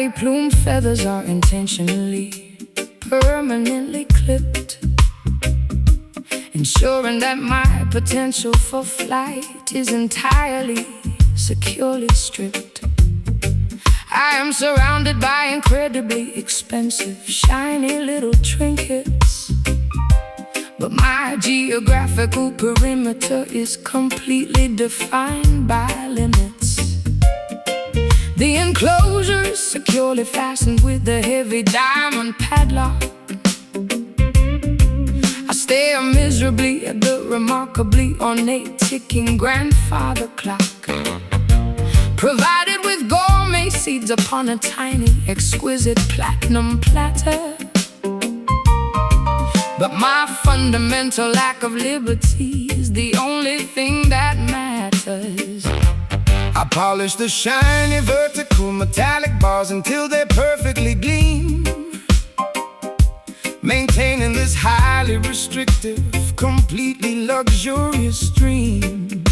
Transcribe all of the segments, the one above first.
Highly plumed feathers are intentionally, permanently clipped, ensuring that my potential for flight is entirely, securely stripped. I am surrounded by incredibly expensive, shiny little trinkets, but my geographical perimeter is completely defined by limits. The enclosure is securely fastened with a heavy diamond padlock. I stare miserably at the remarkably ornate ticking grandfather clock, provided with gourmet seeds upon a tiny, exquisite platinum platter. But my fundamental lack of liberty is the only thing that matters. I polish the shiny vertical metallic bars until they perfectly gleam, maintaining this highly restrictive, completely luxurious stream.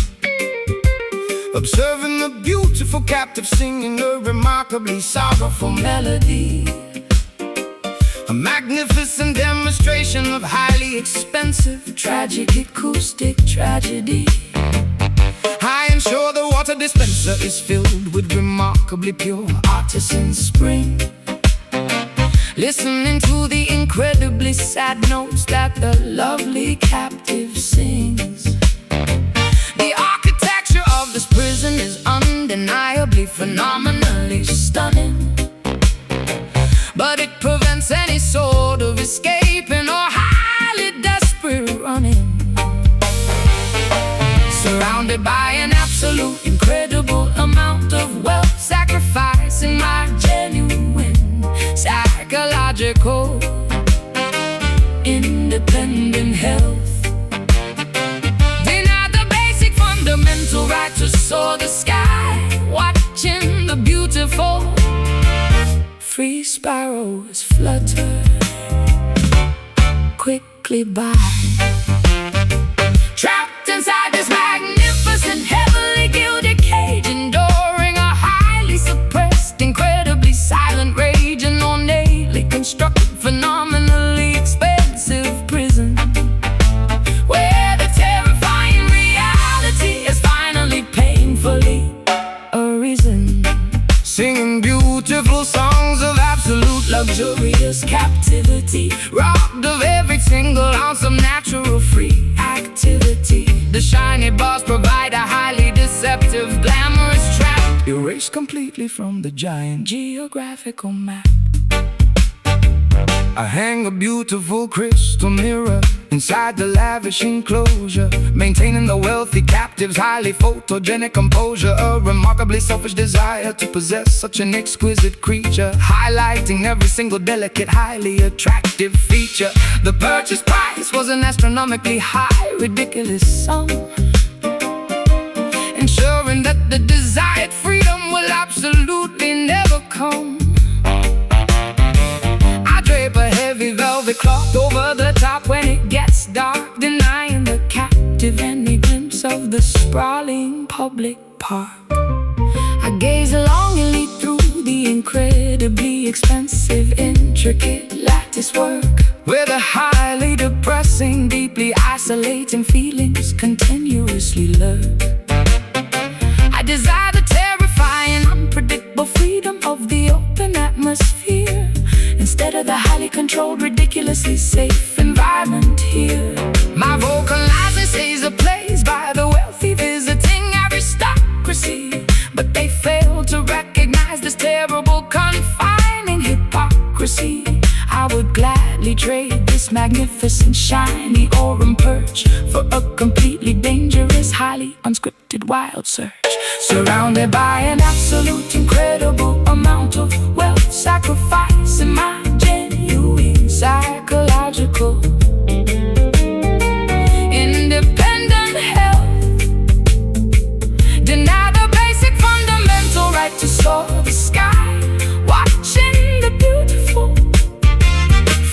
Observing the beautiful captive singing a remarkably sorrowful melody, a magnificent demonstration of highly expensive, tragic acoustic tragedy. I ensure the water dispenser is filled with remarkably pure artisan spring, listening to the incredibly sad notes that the lovely captive sings. The architecture of this prison is undeniably phenomenally stunning, but it prevents any sort of escaping or highly desperate running. Surrounded by an absolute incredible amount of wealth, sacrificing my genuine psychological independent health. Deny the basic fundamental right to soar the sky, watching the beautiful free sparrows flutter quickly by. Trapped inside this magnificent, heavily gilded cage, enduring a highly suppressed, incredibly silent rage, an ornately constructed, phenomenally expensive prison, where the terrifying reality is finally painfully arisen. Singing beautiful songs of absolute luxurious captivity, robbed of every single ounce of natural free activity. The shiny bars provide a highly deceptive, glamorous trap, erased completely from the giant geographical map. I hang a beautiful crystal mirror inside the lavish enclosure, maintaining the wealthy captive's highly photogenic composure. A remarkably selfish desire to possess such an exquisite creature, highlighting every single delicate, highly attractive feature. The purchase price was an astronomically high, ridiculous sum, ensuring that the desired freedom will absolutely never come. Drape a heavy velvet cloth over the top when it gets dark, denying the captive any glimpse of the sprawling public park. I gaze longingly through the incredibly expensive, intricate lattice work, where the highly depressing, deeply isolating feelings continuously lurk. I desire the terrifying, unpredictable freedom of the open atmosphere, instead of the highly controlled, ridiculously safe environment here. My vocalizing stays ablaze by the wealthy visiting aristocracy, but they fail to recognize this terrible, confining hypocrisy. I would gladly trade this magnificent, shiny aurum perch for a completely dangerous, highly unscripted wild search. Surrounded by an absolute, incredible amount of wealth, sacrificing my genuine psychological independent health. Deny the basic fundamental right to soar the sky, watching the beautiful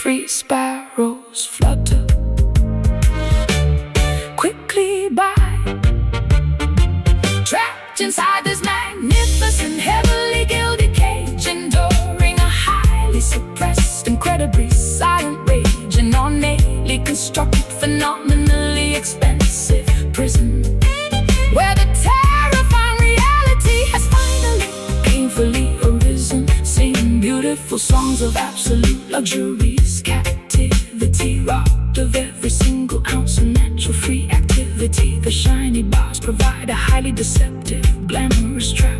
free sparrows flutter quickly by. Trapped inside this magnificent, heavily gilded cage, enduring constructed, phenomenally expensive prison, where the terrifying reality has finally painfully arisen, singing beautiful songs of absolute luxuries. Captivity, robbed of every single ounce of natural free activity. The shiny bars provide a highly deceptive, glamorous trap,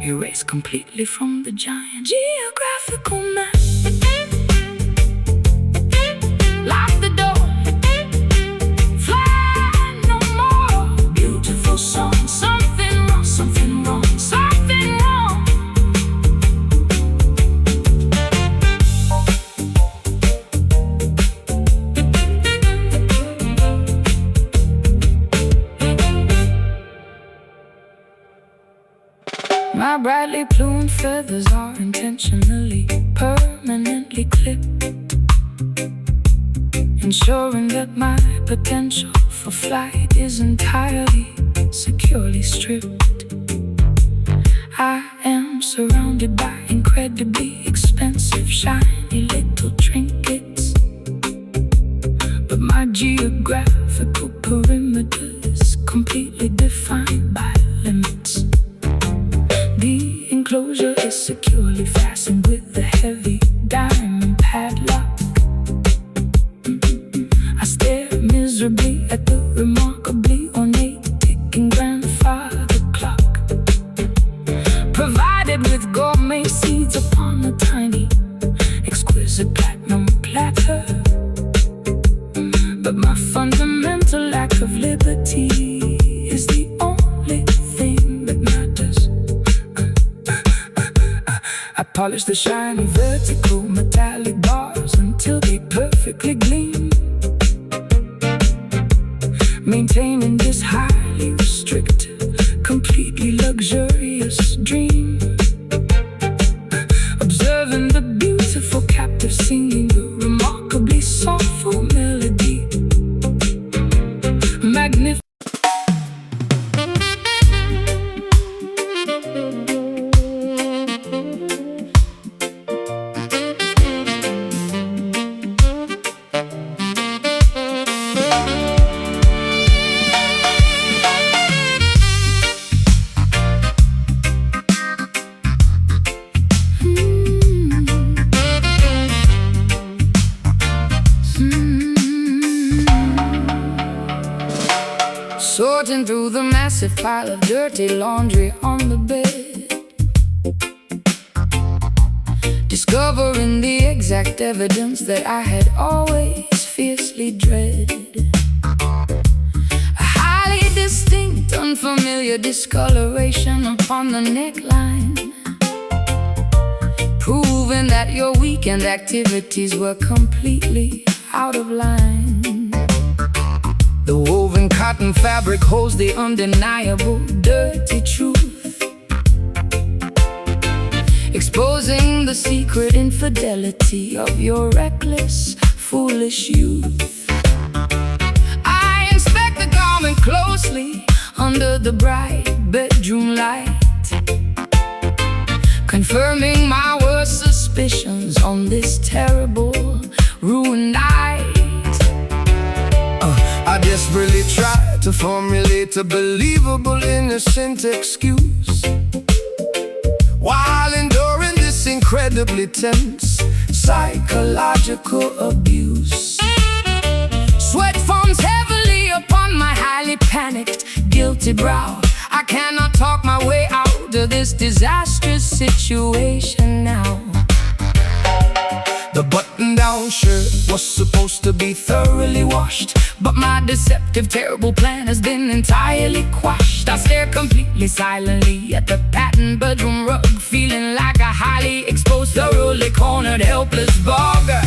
erased completely from the giant geographical map. Lock the door, fly no more. Beautiful song, something wrong, something wrong, something wrong. My brightly plumed feathers are intentionally, permanently clipped, ensuring that my potential for flight is entirely, securely stripped. I am surrounded by incredibly expensive, shiny little trinkets, but my geographical perimeter is completely defined by limits. The enclosure is securely fastened with a heavy diamond padlock. I stare miserably at the remarkably ornate ticking grandfather clock, provided with gourmet seeds upon a tiny, exquisite platinum platter. But my fundamental lack of liberty is the only thing that matters. I polish the shiny vertical metallic bars until they perfectly gleam, maintaining this highly restricted, completely luxurious dream. Observing the beautiful captive singing the remarkably soulful melody. Magnificent. Sorting through the massive pile of dirty laundry on the bed, discovering the exact evidence that I had always fiercely dreaded. A highly distinct, unfamiliar discoloration upon the neckline, proving that your weekend activities were completely out of line. The woven cotton fabric holds the undeniable dirty truth, exposing the secret infidelity of your reckless, foolish youth. I inspect the garment closely under the bright bedroom light, confirming my worst suspicions on this terrible, ruined night. I desperately try to formulate a believable, innocent excuse, while enduring this incredibly tense psychological abuse. Sweat forms heavily upon my highly panicked, guilty brow. I cannot talk my way out of this disastrous situation now. The button-down shirt was supposed to be thoroughly washed, but my deceptive, terrible plan has been entirely quashed. I stare completely silently at the patterned bedroom rug, feeling like a highly exposed, thoroughly cornered, helpless bogger.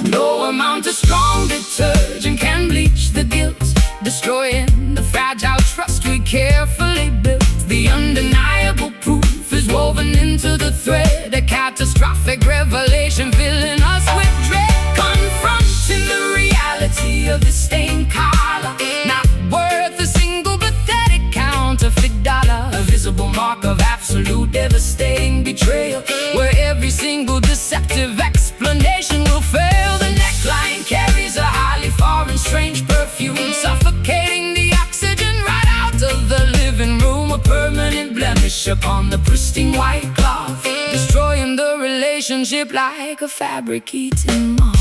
No amount of strong detergent can bleach the guilt, destroying the fragile trust we carefully built. The undeniable proof is woven into the thread, a catastrophic revelation filling us with dread. Confronting the reality of this stained collar, not worth a single pathetic counterfeit dollar. A visible mark of absolute devastating betrayal, where every single deceptive explanation will fail. The neckline carries a highly blemish upon the pristine white cloth, destroying the relationship like a fabric-eating moth.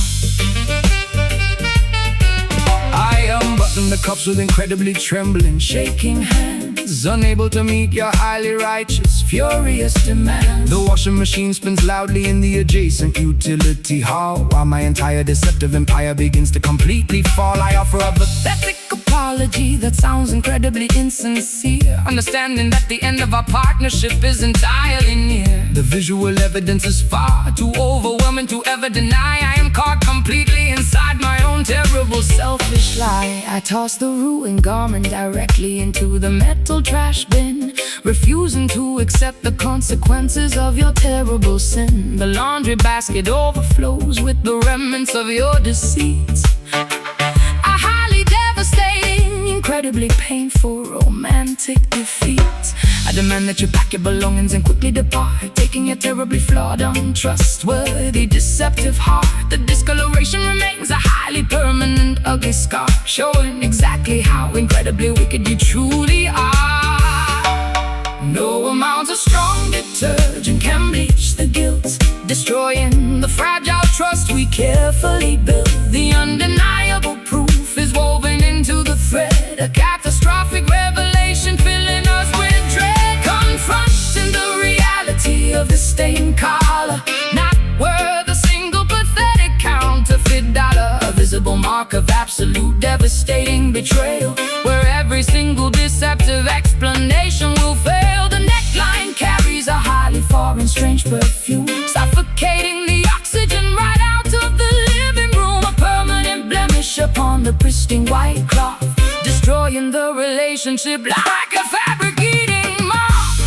I unbutton the cuffs with incredibly trembling, shaking hands, unable to meet your highly righteous, furious demand. The washing machine spins loudly in the adjacent utility hall, while my entire deceptive empire begins to completely fall. I offer a pathetic apology that sounds incredibly insincere, understanding that the end of our partnership is entirely near. The visual evidence is far too overwhelming to ever deny. I am caught completely inside my own terrible selfish lie. I toss the ruined garment directly into the metal trash bin, refusing to accept the consequences of your terrible sin. The laundry basket overflows with the remnants of your deceits. A highly devastating, incredibly painful, romantic defeat. I demand that you pack your belongings and quickly depart, taking your terribly flawed, untrustworthy, deceptive heart. The discoloration remains a highly permanent, ugly scar, showing exactly how incredibly wicked you truly are. No amount of strong detergent can bleach the guilt, destroying the fragile trust we carefully built. The undeniable proof is woven into the thread, a catastrophic revelation filling us with dread. Confronting the reality of the stained collar, not worth a single pathetic counterfeit dollar. A visible mark of absolute devastating betrayal, where every single deceptive explanation will fail. The neckline carries a highly foreign, strange perfume, suffocating the oxygen right out of the living room. A permanent blemish upon the pristine white cloth, destroying the relationship like a fabric-eating moth.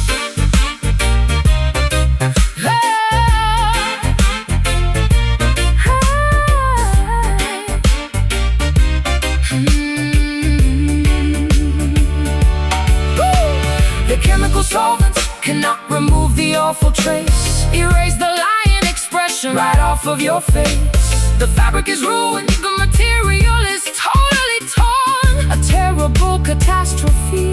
The chemical solvents cannot remove the awful trace, erase the lying expression right off of your face. The fabric is ruined, the material is totally torn, a terrible catastrophe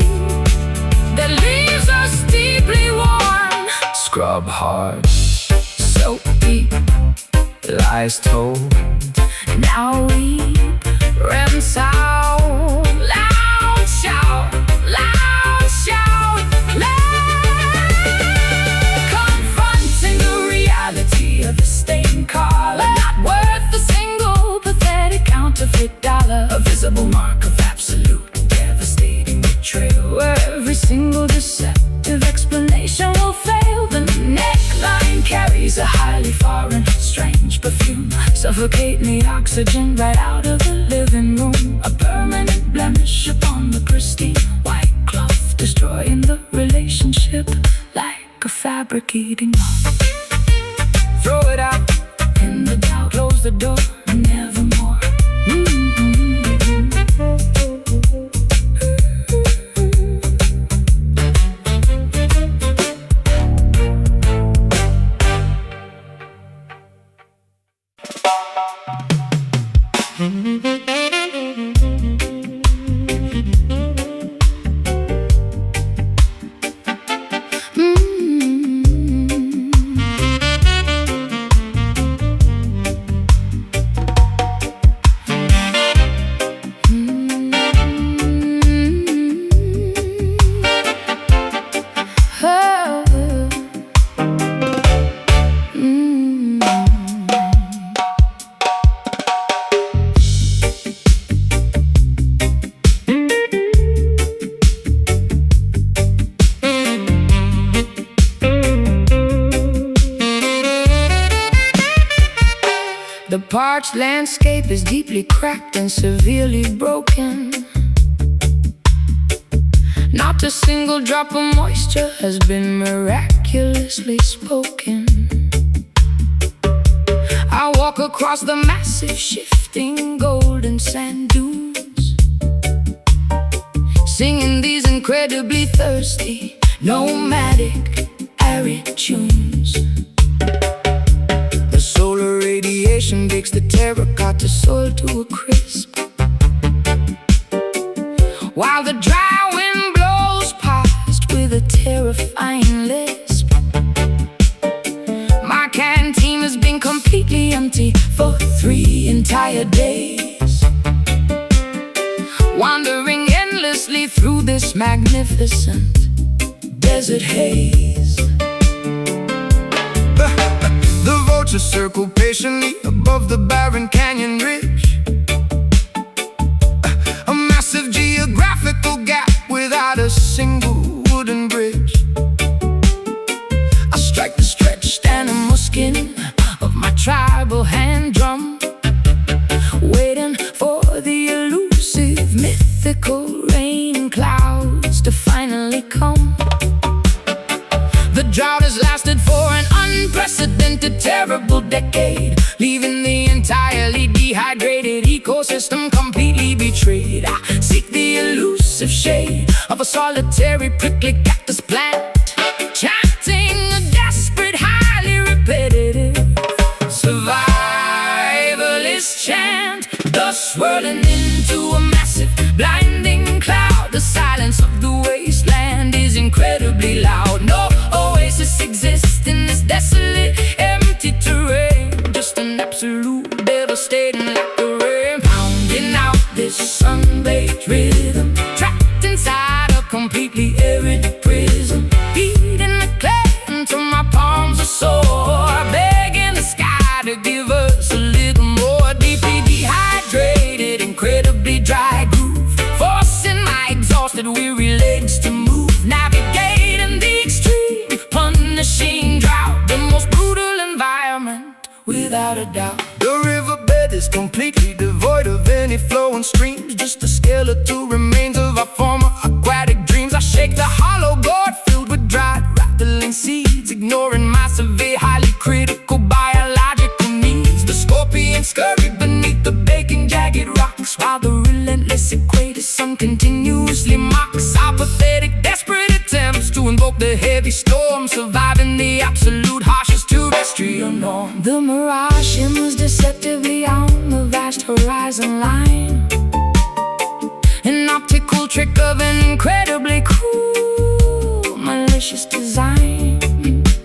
that leaves us deeply worn. Scrub hard, soak deep, lies told, now weep, rinse out, loud shout, loud shout, confronting the reality of the stained collar, not worth a single pathetic counterfeit dollar. A visible mark of absolute devastating betrayal, where every single deceptive explanation will fail. The neckline carries a highly foreign, strange perfume, suffocating the oxygen right out of the living room. A permanent blemish upon the pristine white cloth, destroying the relationship like a fabric-eating moth. Throw it out in the doubt, close the door, nevermore. The parched landscape is deeply cracked and severely broken. Not a single drop of moisture has been miraculously spoken. I walk across the massive, shifting, golden sand dunes, singing these incredibly thirsty, nomadic, arid tunes. The solar radiation bakes the terracotta soil to a crisp, while the dry wind blows past with a terrifying tired days, wandering endlessly through this magnificent desert haze. The vultures circle patiently above the barren canyon ridge, a massive geographical gap without a single wooden bridge. I strike the stretched animal skin of my tribal hand drum, waiting for the elusive, mythical rain clouds to finally come. The drought has lasted for an unprecedented, terrible decade, leaving the entirely dehydrated ecosystem completely betrayed. I seek the elusive shade of a solitary prickly cactus plant, chanting a desperate, highly repetitive survivalist chant, thus swirling into a massive, blinding cloud. The silence of the wasteland is incredibly loud. No oasis exists in this desolate, empty terrain, just an absolute devastating like the rain, pounding out this sun-baked rhythm, trapped inside a completely arid prism, beating the clay until my palms are sore, begging the sky to give us a little more. Deeply dehydrated, incredibly dry groove, forcing my exhausted, weary legs to move, navigating the extreme, punishing drought, the most brutal environment without a doubt. The riverbed is completely devoid of any flowing streams, just the skeletal remains of our former aquatic dreams. I shake the hollow gourd filled with dried, rattling seeds, ignoring my severe, highly critical biological needs. The scorpions scurry beneath the baking, jagged rocks, while the relentless equator sun continuously mocks our pathetic, desperate attempts to invoke the heavy storm, surviving the absolute harshest terrestrial norm. The mirage shimmers deceptively on the vast horizon line, an optical trick of an incredibly cruel, malicious design.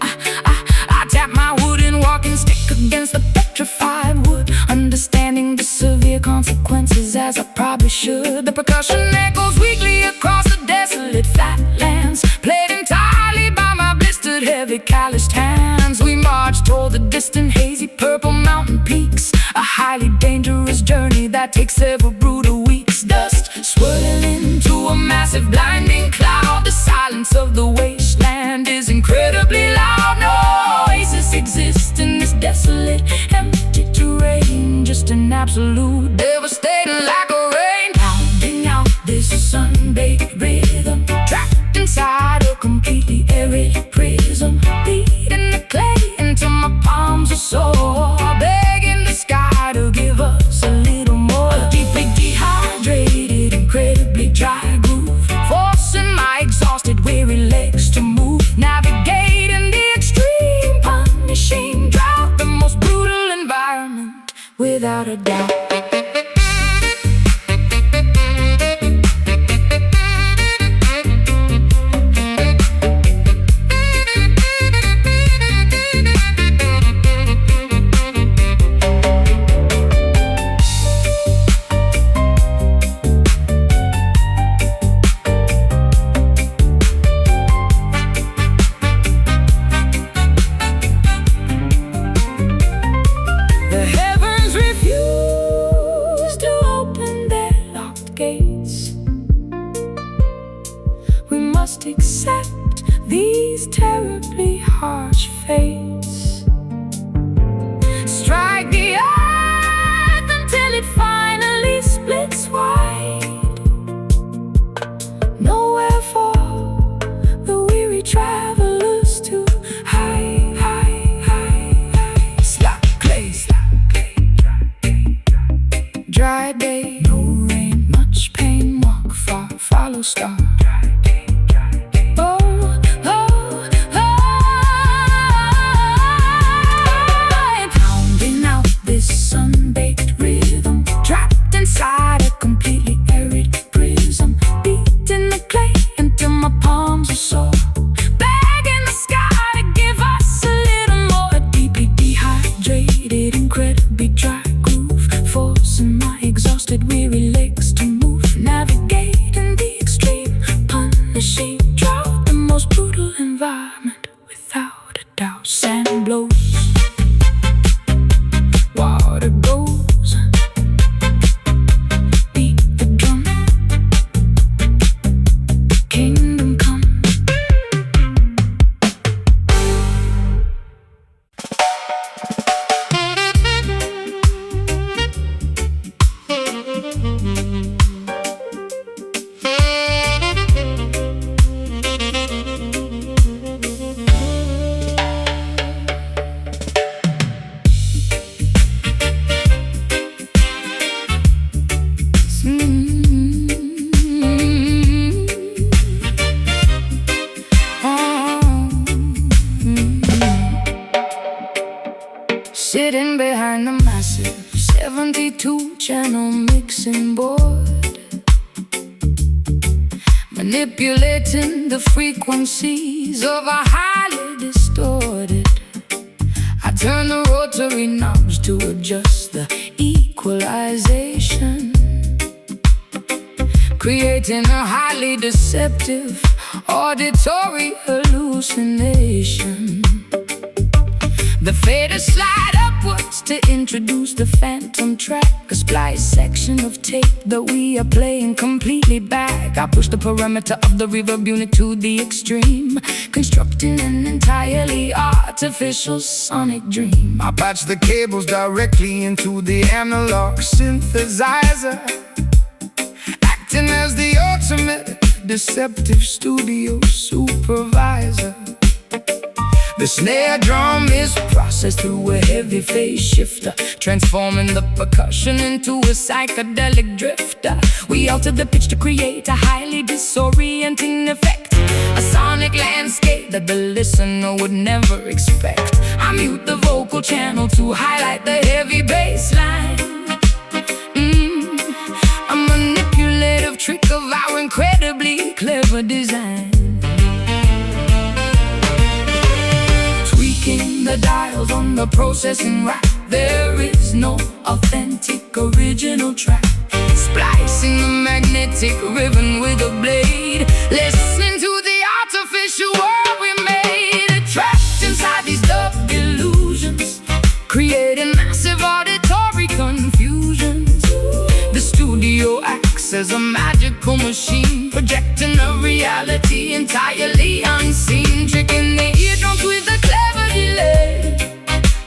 I tap my wooden walking stick against the petrified wood, understanding the severe consequences as I probably should. The percussion echoes weakly across the desolate flatlands, played entirely by my blistered, heavy, calloused hands. We march toward the distant, hazy, purple mountain peaks, a highly dangerous journey that takes several brutal weeks. Dust swirling into a massive, blinding cloud. The silence of the wasteland is incredibly loud. No oasis exists in this desolate, empty terrain, just an absolute, devastating like a rain, pounding out this sun-baked rhythm, trapped inside a completely arid prism, beating the clay until my palms are sore, begging the sky to give us a little more. A deeply dehydrated, incredibly dry groove, forcing my exhausted, weary legs to move, navigating the extreme, punishing drought, the most brutal environment without a doubt. Accept these terribly harsh fates, strike the earth until it finally splits wide. Nowhere for the weary travelers to hide. Slap clay, dry day, no rain, much pain, walk far, follow star. Incredibly dry groove, force machine drought, the most brutal environment, without a doubt. Sand blows, water goes, beat the drum, kingdom come. Sitting behind the massive 72-channel mixing board, manipulating the frequencies of a highly distorted. I turn the rotary knobs to adjust the equalization, creating a highly deceptive auditory hallucination. The faders slide upwards to introduce the phantom track, a splice section of tape that we are playing completely back. I push the parameter of the reverb unit to the extreme, constructing an entirely artificial sonic dream. I patch the cables directly into the analog synthesizer, acting as the ultimate deceptive studio supervisor. The snare drum is processed through a heavy phase shifter, transforming the percussion into a psychedelic drifter. We alter the pitch to create a highly disorienting effect, a sonic landscape that the listener would never expect. I mute the vocal channel to highlight the heavy bass line, a manipulative trick of our incredibly clever design. The dials on the processing rack, there is no authentic original track. Splicing the magnetic ribbon with a blade, listening to the artificial world we made. Trapped inside these dubbed illusions, creating massive auditory confusions. The studio acts as a magical machine, projecting a reality entirely unseen, tricking the eardrums with a clever delay,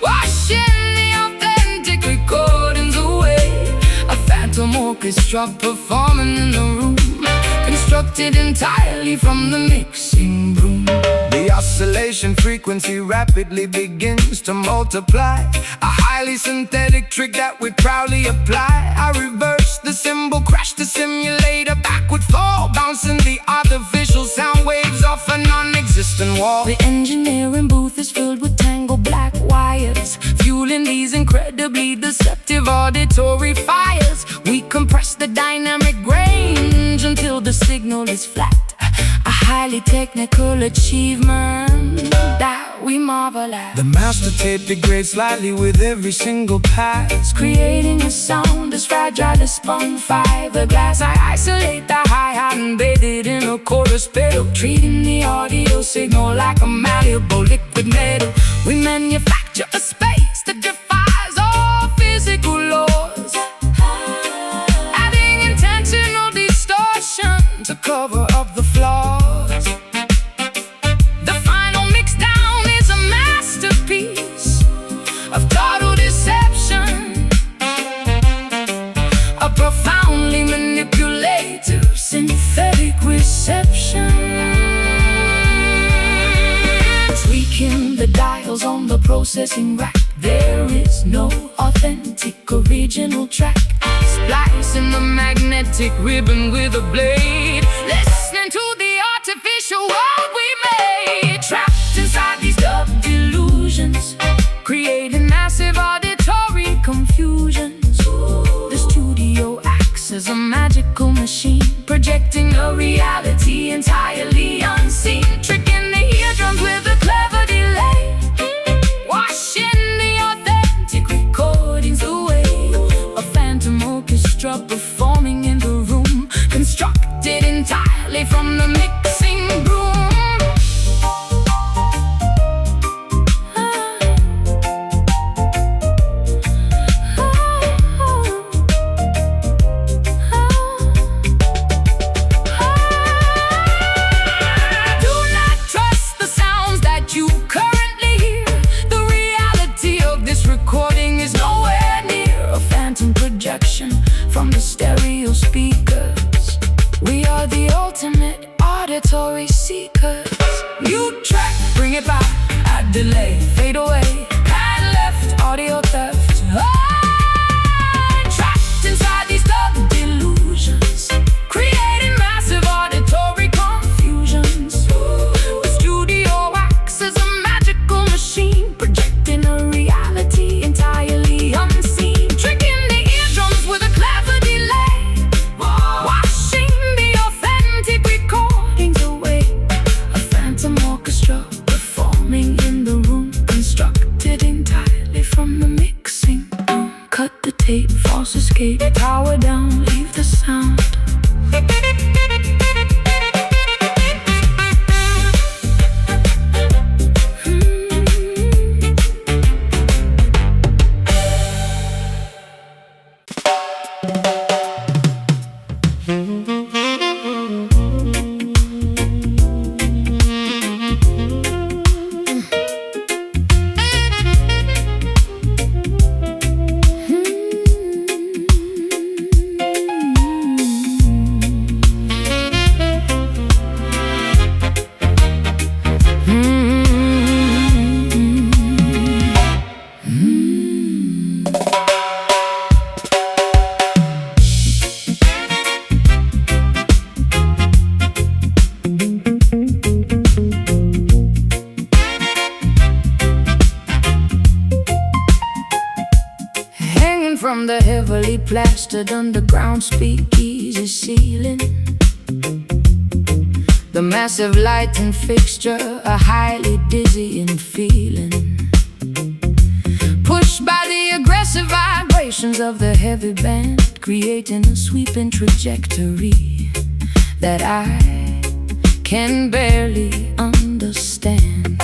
washing the authentic recordings away. A phantom orchestra performing in the room, constructed entirely from the mixing broom. The oscillation frequency rapidly begins to multiply, a highly synthetic trick that we proudly apply. I reverse the cymbal, crash the simulator, backward fall, bouncing the artificial sound waves off a non-existent wall. The engineering booth is filled with tangled black wires, fueling these incredibly deceptive auditory fires. We compress the dynamic range until the signal is flat, a highly technical achievement that we marvel at. The master tape degrades slightly with every single pass, creating a sound as fragile as spun fiberglass. I isolate the hi-hat embedded in a chorus pedal, treating the audio signal like a malleable liquid metal. We manufacture a space that defies all physical laws, adding intentional distortion to cover up the flaws. The final mixdown is a masterpiece of total deception, a profoundly manipulative synthetic reception. Tweaking the dials on the processing rack, there is no authentic original track. Splicing the magnetic ribbon with a blade, listening to the artificial world we made. Trapped inside these dubbed illusions, creating massive auditory confusions. The studio acts as a magical machine, projecting a reality entirely unseen, tricking the eardrums with a clever delay, washing the authentic recordings away. A phantom orchestra performing in the room, constructed entirely from the mixing swinging broom. Do not trust the sounds that you currently hear. The reality of this recording is nowhere near a phantom projection from the stereo speakers. We are the ultimate auditory seekers. New track, bring it back, add delay, Fade away, pan left, audio theft. trapped inside these double delusions, creating massive auditory confusions. The studio acts as a magical machine, projecting a reality entirely unseen. Tricking the eardrums with a clever delay, Washing the authentic recordings away. A phantom orchestra performing in the room, constructed entirely from the mixing room. Cut the tape, false escape, power down, leave the sound. From the heavily plastered underground speakeasy ceiling, the massive lighting fixture, a highly dizzying feeling, pushed by the aggressive vibrations of the heavy band, creating a sweeping trajectory that I can barely understand.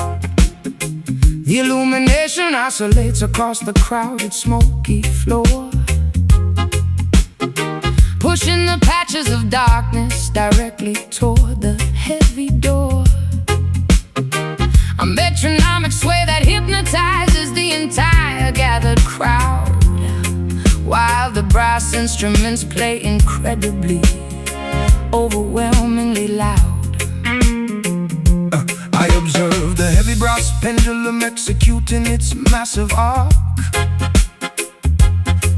The illumination oscillates across the crowded, smoky floor, pushing the patches of darkness directly toward the heavy door. A metronomic sway that hypnotizes the entire gathered crowd, while the brass instruments play incredibly, overwhelmingly loud. I observe the heavy brass pendulum executing its massive arc,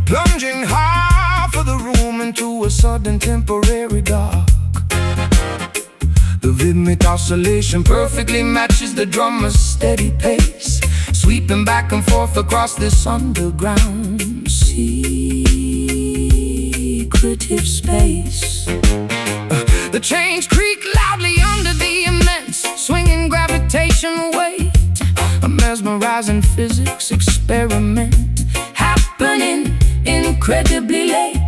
plunging half of the room into a sudden temporary dark. The rhythmic oscillation perfectly matches the drummer's steady pace, sweeping back and forth across this underground secretive space. The chains creak loudly under the immense swinging gravitational weight. A mesmerizing physics experiment happening incredibly late.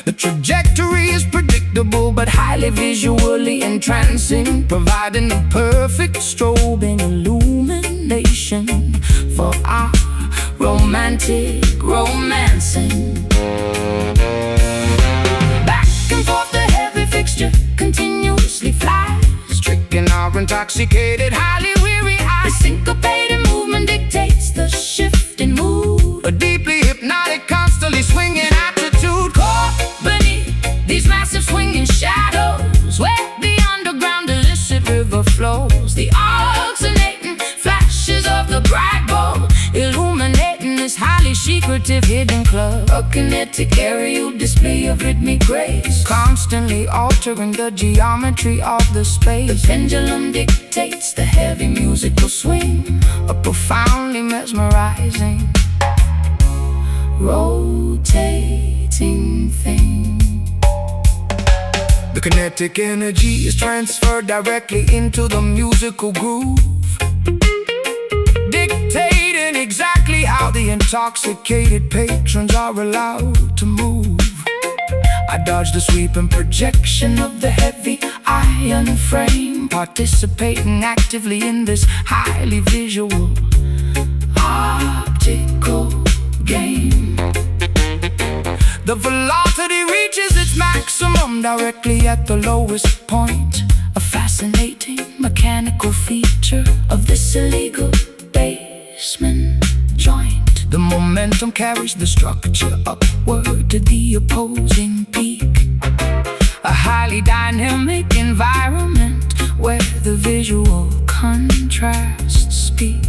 The trajectory is predictable but highly visually entrancing, providing the perfect strobing illumination for our romantic romancing. Back and forth the heavy fixture continuously flies, tricking our intoxicated, highly weary eyes. The syncopated movement dictates the shift in mood, a deeply hypnotic, constantly swinging attitude, caught beneath these massive swinging shadows, where the underground illicit river flows. The alternating flashes of the bright bulb illuminating this highly secretive hidden club. A kinetic aerial display of rhythmic grace, constantly altering the geometry of the space. The pendulum dictates the heavy musical swing, a profoundly mesmerizing, rotating thing. The kinetic energy is transferred directly into the musical groove, dictating exactly how the intoxicated patrons are allowed to move. I dodge the sweeping projection of the heavy iron frame, participating actively in this highly visual optical game. The velocity reaches its maximum directly at the lowest point, a fascinating mechanical feature of this illegal basement joint. The momentum carries the structure upward to the opposing peak, a highly dynamic environment where the visual contrasts speak.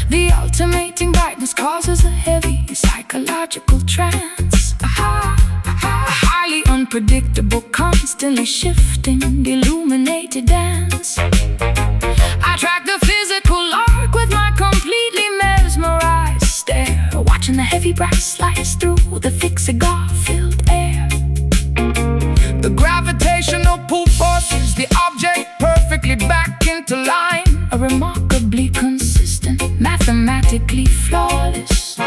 The alternating brightness causes a heavy psychological trance, a highly unpredictable, constantly shifting, illuminated dance. I track the physical arc with my completely mesmerized stare, watching the heavy brass slice through the thick cigar-filled air. The gravitational pull forces the object perfectly back into line, a remarkably consistent, mathematically flawless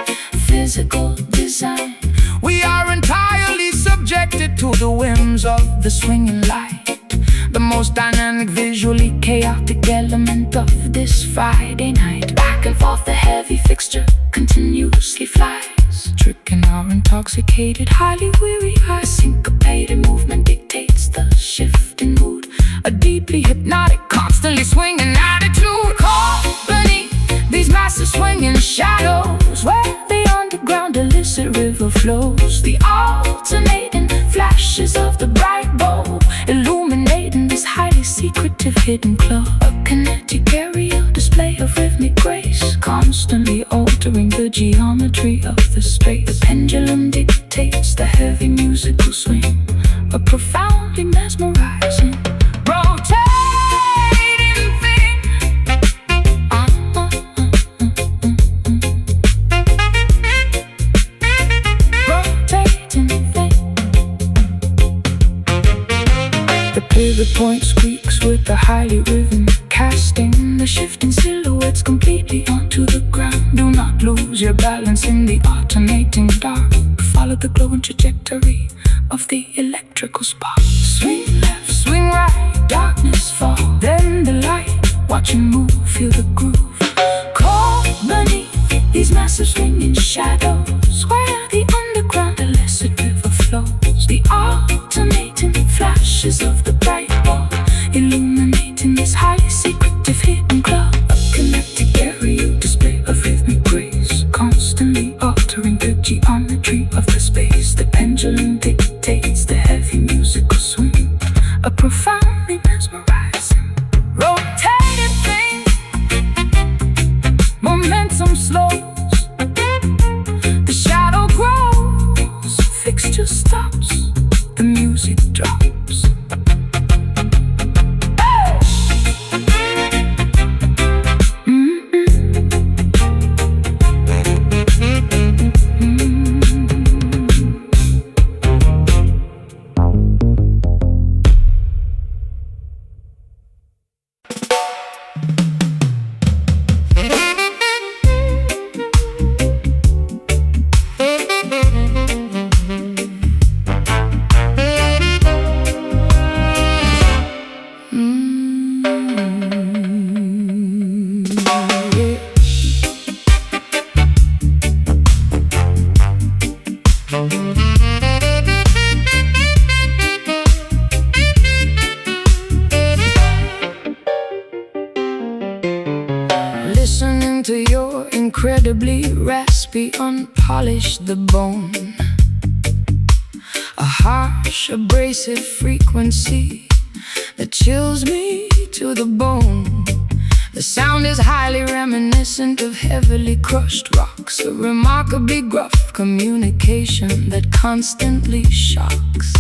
physical design. We are entirely subjected to the whims of the swinging light, the most dynamic, visually chaotic element of this Friday night. Back and forth the heavy fixture continuously flies, tricking our intoxicated, highly weary eyes. Syncopated movement dictates the shift in mood, a deeply hypnotic, constantly swinging attitude. Caught beneath these massive swinging shadows, where the underground illicit river flows, the alternating flashes of the bright bulb illuminating this highly secretive hidden club. A kinetic aerial display of rhythmic grace, constantly altering the geometry of the space. The pendulum dictates the heavy musical swing, a profoundly mesmerizing, rotating thing. Rotating thing. The pivot point squeaks with the highly rhythm, casting the shifting silhouettes completely onto the ground. Do not lose your balance in the alternating dark. Follow the glowing trajectory of the electrical spark. Swing left, swing right, darkness fall, then the light. Watch and move, feel the groove. Caught beneath these massive swinging shadows, where the underground illicit river flows, the alternating flashes of the bright bulb illuminating this highly secretive hidden club. A kinetic aerial display of rhythmic grace, constantly altering the geometry of the space. The pendulum dictates the heavy musical swing, a profoundly mesmerizing, rotating thing. Momentum slows, the shadow grows, fixture stops, the music drops. Listening to your incredibly raspy, unpolished the bone, a harsh, abrasive frequency that chills me to the bone. The sound is highly reminiscent of heavily crushed rocks, a remarkably gruff communication that constantly shocks.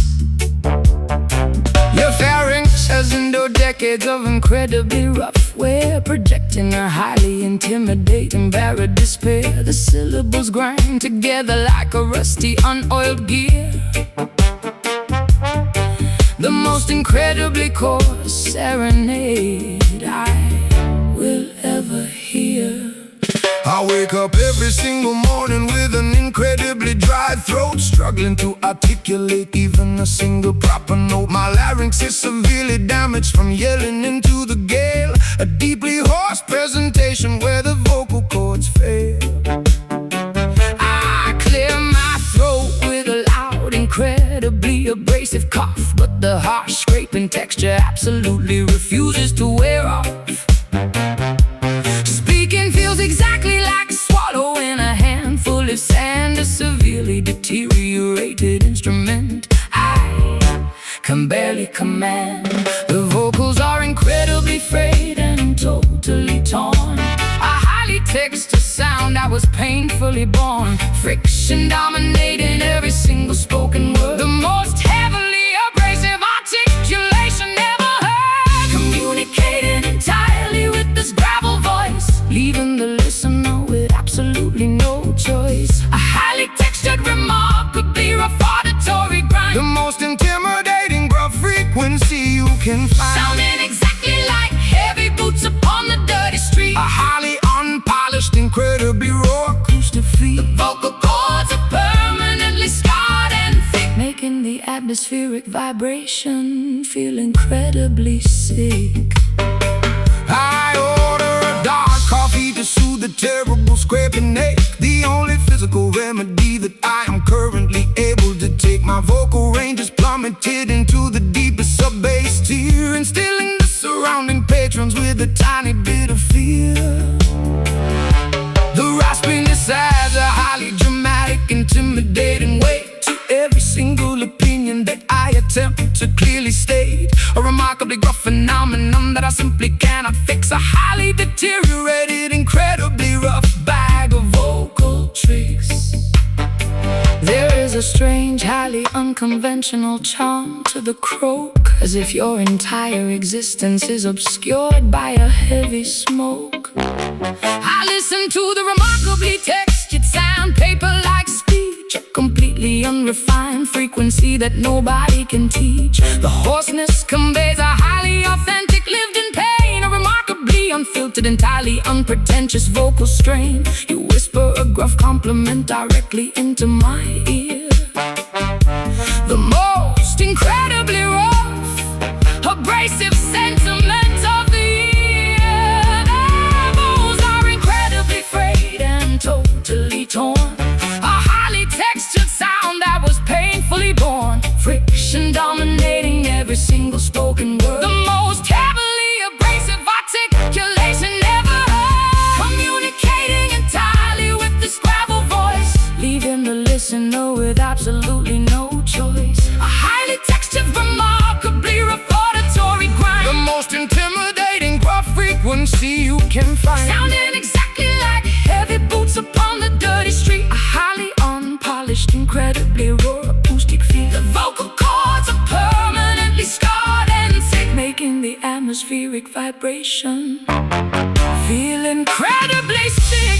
Your pharynx has endured decades of incredibly rough wear, projecting a highly intimidating barred despair. The syllables grind together like a rusty, unoiled gear, the most incredibly coarse serenade I will ever hear. I wake up every single morning with an incredibly dry throat, struggling struggling to articulate even a single proper note. My larynx is severely damaged from yelling into the gale. A deeply hoarse presentation where the vocal cords fail. I clear my throat with a loud, incredibly abrasive cough, but the harsh scraping texture absolutely refuses to wear off. Speaking feels exactly like swallowing a handful of sand, a severely deteriorated instrument I can barely command. The vocals are incredibly frayed and totally torn. A highly textured sound that was painfully born. Friction dominating every single spoken word. The most heavily abrasive articulation ever heard. Communicating entirely with this gravel voice, leaving the listener with absolutely no choice. A highly textured remark could be rough auditory grind. The most intimidating gruff frequency you can find. Sounding exactly like heavy boots upon the dirty street. A highly unpolished, incredibly raw acoustic feel. The vocal cords are permanently scarred and thick, making the atmospheric vibration feel incredibly sick. I order a dark coffee to soothe the terrible scraping ache. The only physical remedy that I am currently able to take. My vocal range is plummeted into the deepest sub-bass tier, instilling the surrounding patrons with a tiny bit of fear. The raspiness adds a highly dramatic, intimidating weight to every single opinion that I attempt to clearly state. A remarkably gruff phenomenon that I simply cannot fix. A highly deteriorated, incredibly rough bag of vocal tricks. There is a strange, highly unconventional charm to the croak, as if your entire existence is obscured by a heavy smoke. I listen to the remarkably textured sound, paper-like speech, a completely unrefined frequency that nobody can teach. The hoarseness conveys a highly authentic lived-in pain, a remarkably unfiltered, entirely unpretentious vocal strain. You whisper a gruff compliment directly into my ear. The most incredibly rough, abrasive sentiment of the year. The bones are incredibly frayed and totally torn. A highly textured sound that was painfully born. Friction dominating every single spoken word. The most heavily abrasive articulation ever heard. Communicating entirely with this gravel voice, leaving the listener with absolutely no choice. A highly textured, remarkably rough auditory grind. The most intimidating gruff frequency you can find. Sounding exactly like heavy boots upon the dirty street. A highly unpolished, incredibly raw acoustic feel. The vocal cords are permanently scarred and thick, making the atmospheric vibration feel incredibly sick.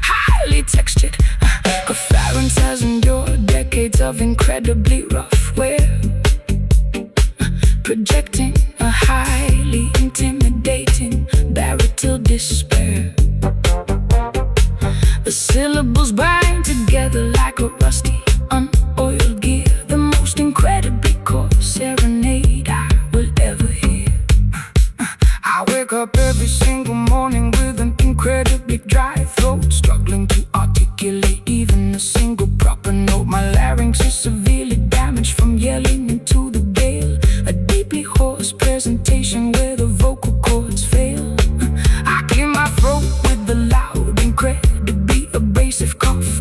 Highly textured. Pharynx has endured decades of incredibly rough wear, projecting a highly intimidating baritone despair. The syllables bind together like a rusty, unoiled gear. The most incredibly coarse serenade I will ever hear. I wake up every single morning with an incredibly dry throat, struggling to articulate even a single proper note. My larynx is severely damaged from yelling into the gale, a deeply hoarse presentation where the vocal cords fail. I clear my throat with the loud, incredibly abrasive cough,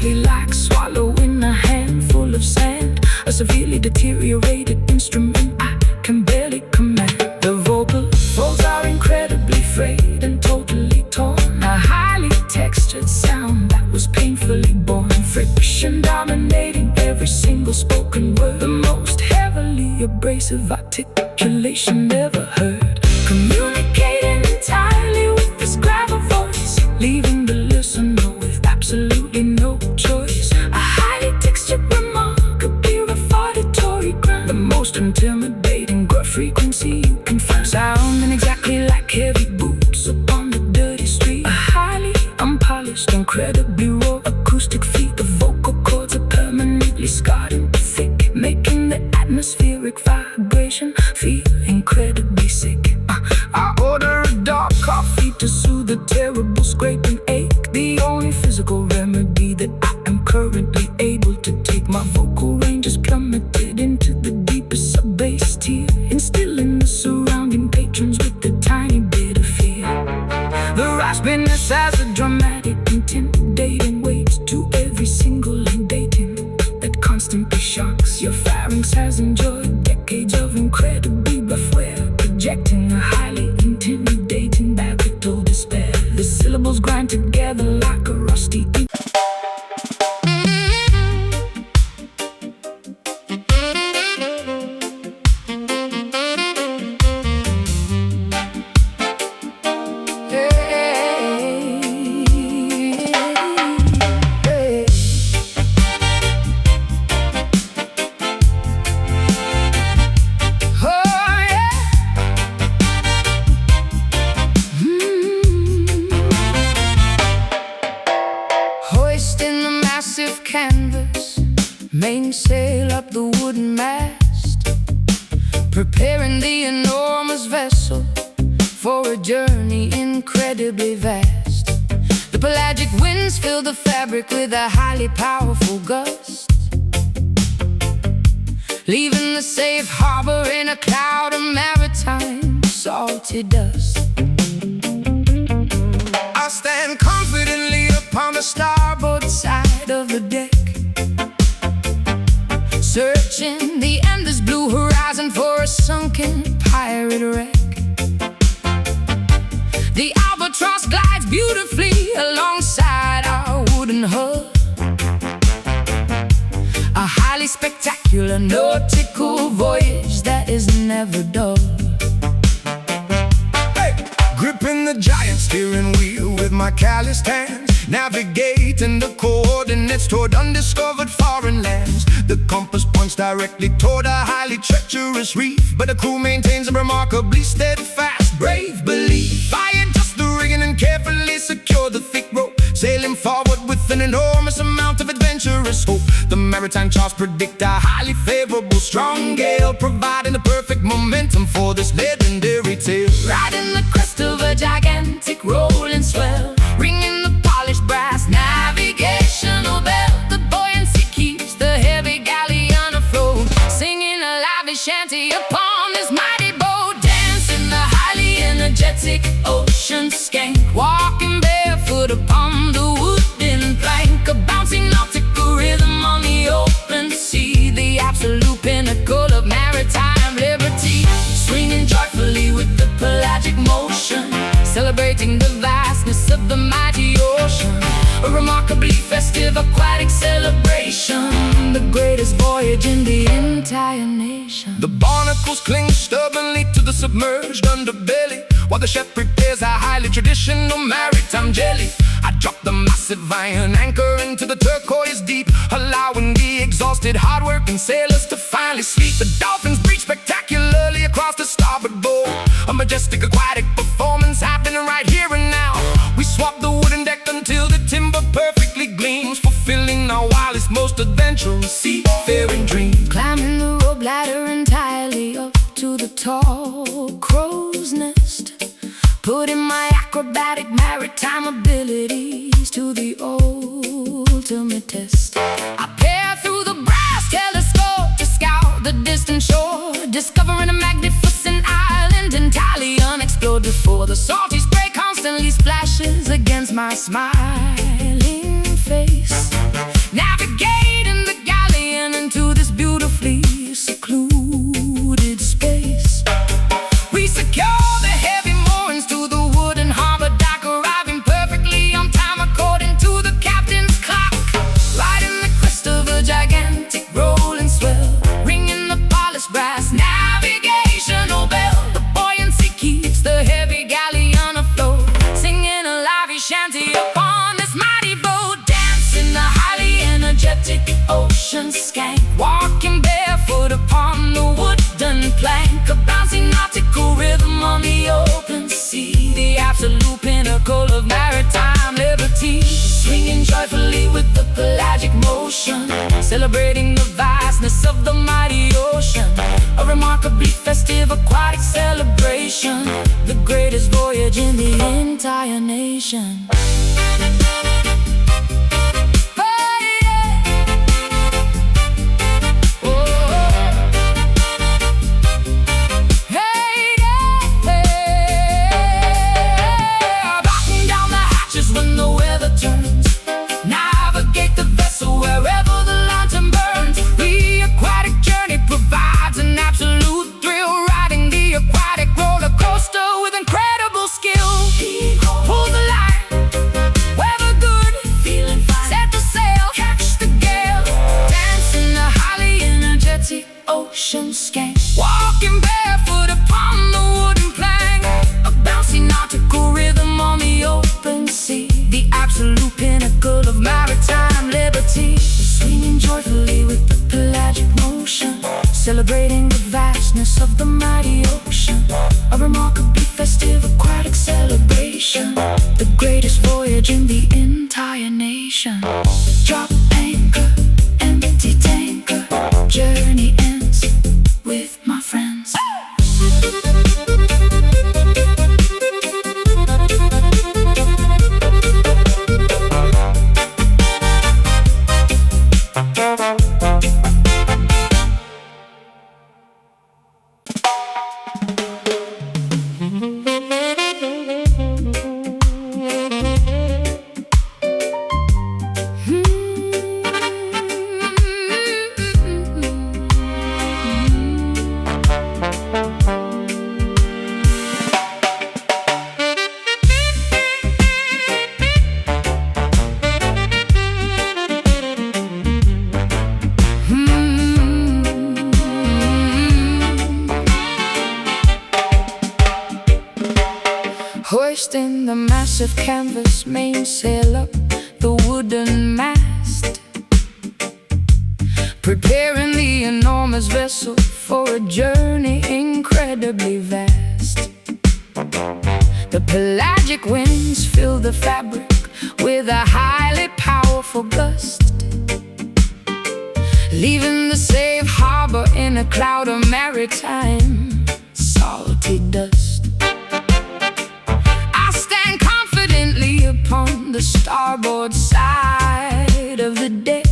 quickly like swallowing a handful of sand. A severely deteriorated instrument I can barely command. The vocal folds are incredibly frayed and totally torn. A highly textured sound that was painfully born. Friction dominating every single spoken word. The most heavily abrasive articulation ever heard. Communicating entirely with this gravel voice, leaving the listener with absolutely no choice. A highly textured, remarkably referatory ground. The most intimidating gruff frequency you can find. Sounding exactly like heavy boots upon the dirty street. A highly unpolished, incredibly raw acoustic feat. The vocal cords are permanently scarred and thick, making the atmospheric vibration feel incredibly sick. I order a dark coffee to soothe the terrible scraping ache. The only physical remedy that I am currently able to take. My vocal range is plummeted into the deepest sub-bass tier, instilling the surrounding patrons with a tiny bit of fear. The raspiness has a dramatic, intimidating weight to every single dating that constantly shocks. Your pharynx has enjoyed decades of incredibly rough wear, projecting a highly intimidating baritone despair. The syllables grind together like a rusty beat. Hoisting the massive canvas, mainsail up the wooden mast, preparing the enormous vessel for a journey incredibly vast. The pelagic winds fill the fabric with a highly powerful gust, leaving the safe harbor in a cloud of maritime salty dust. I stand confidently upon the starboard side of the deck, searching the endless blue horizon for a sunken pirate wreck. The albatross glides beautifully alongside our wooden hull, a highly spectacular nautical voyage that is never dull. Gripping the giant steering wheel with my calloused hands, navigating the coordinates toward undiscovered foreign lands. The compass points directly toward a highly treacherous reef, but the crew maintains a remarkably steadfast, brave belief. I adjust the rigging and carefully secure the thick rope, sailing forward with an enormous amount of adventurous hope. The maritime charts predict a highly favorable strong gale, providing the perfect momentum for this legendary tale. Riding the crest of a gigantic rolling swell, ringing the polished brass navigational bell. The buoyancy keeps the heavy galleon afloat, singing a lively shanty upon this mighty boat. Dancing the highly energetic ocean skank, walking barefoot upon the wooden plank. A bouncing nautical rhythm on the open sea, the absolute pinnacle of maritime liberty. Swinging joyfully with the pelagic motion, celebrating the vastness of the mighty ocean. A remarkably festive aquatic celebration, the greatest voyage in the entire nation. The barnacles cling stubbornly to the submerged underbelly, while the chef prepares a highly traditional maritime jelly. I drop the massive iron anchor into the turquoise deep, allowing the exhausted hard-working sailors to finally sleep. The dolphins breach spectacularly across the starboard bow, a majestic aquatic performance happening right here and now. We swap the wooden deck until the timber perfectly gleams, fulfilling our wildest, most adventurous seafaring dream. Climbing the rope ladder entirely up to the tall crow's nest, putting my acrobatic maritime abilities to the ultimate test. I peer through the brass telescope to scout the distant shore, discovering a magnificent island entirely unexplored before. The salty spray constantly splashes against my smiling face, ocean skank, walking barefoot upon the wooden plank, a bouncing nautical rhythm on the open sea, the absolute pinnacle of maritime liberty, swinging joyfully with the pelagic motion, celebrating the vastness of the mighty ocean, a remarkably festive aquatic celebration, the greatest voyage in the entire nation. Ocean skank, walking barefoot upon the wooden plank, a bouncy nautical rhythm on the open sea, the absolute pinnacle of maritime liberty, swinging joyfully with the pelagic motion, celebrating the vastness of the mighty ocean, a remarkably festive aquatic celebration, the greatest voyage in the entire nation. Drop anchor, empty tanker, journey ends with my friends. Hoisting the massive canvas mainsail up the wooden mast, preparing the enormous vessel for a journey incredibly vast. The pelagic winds fill the fabric with a highly powerful gust, leaving the safe harbor in a cloud of maritime salty dust. Upon the starboard side of the deck,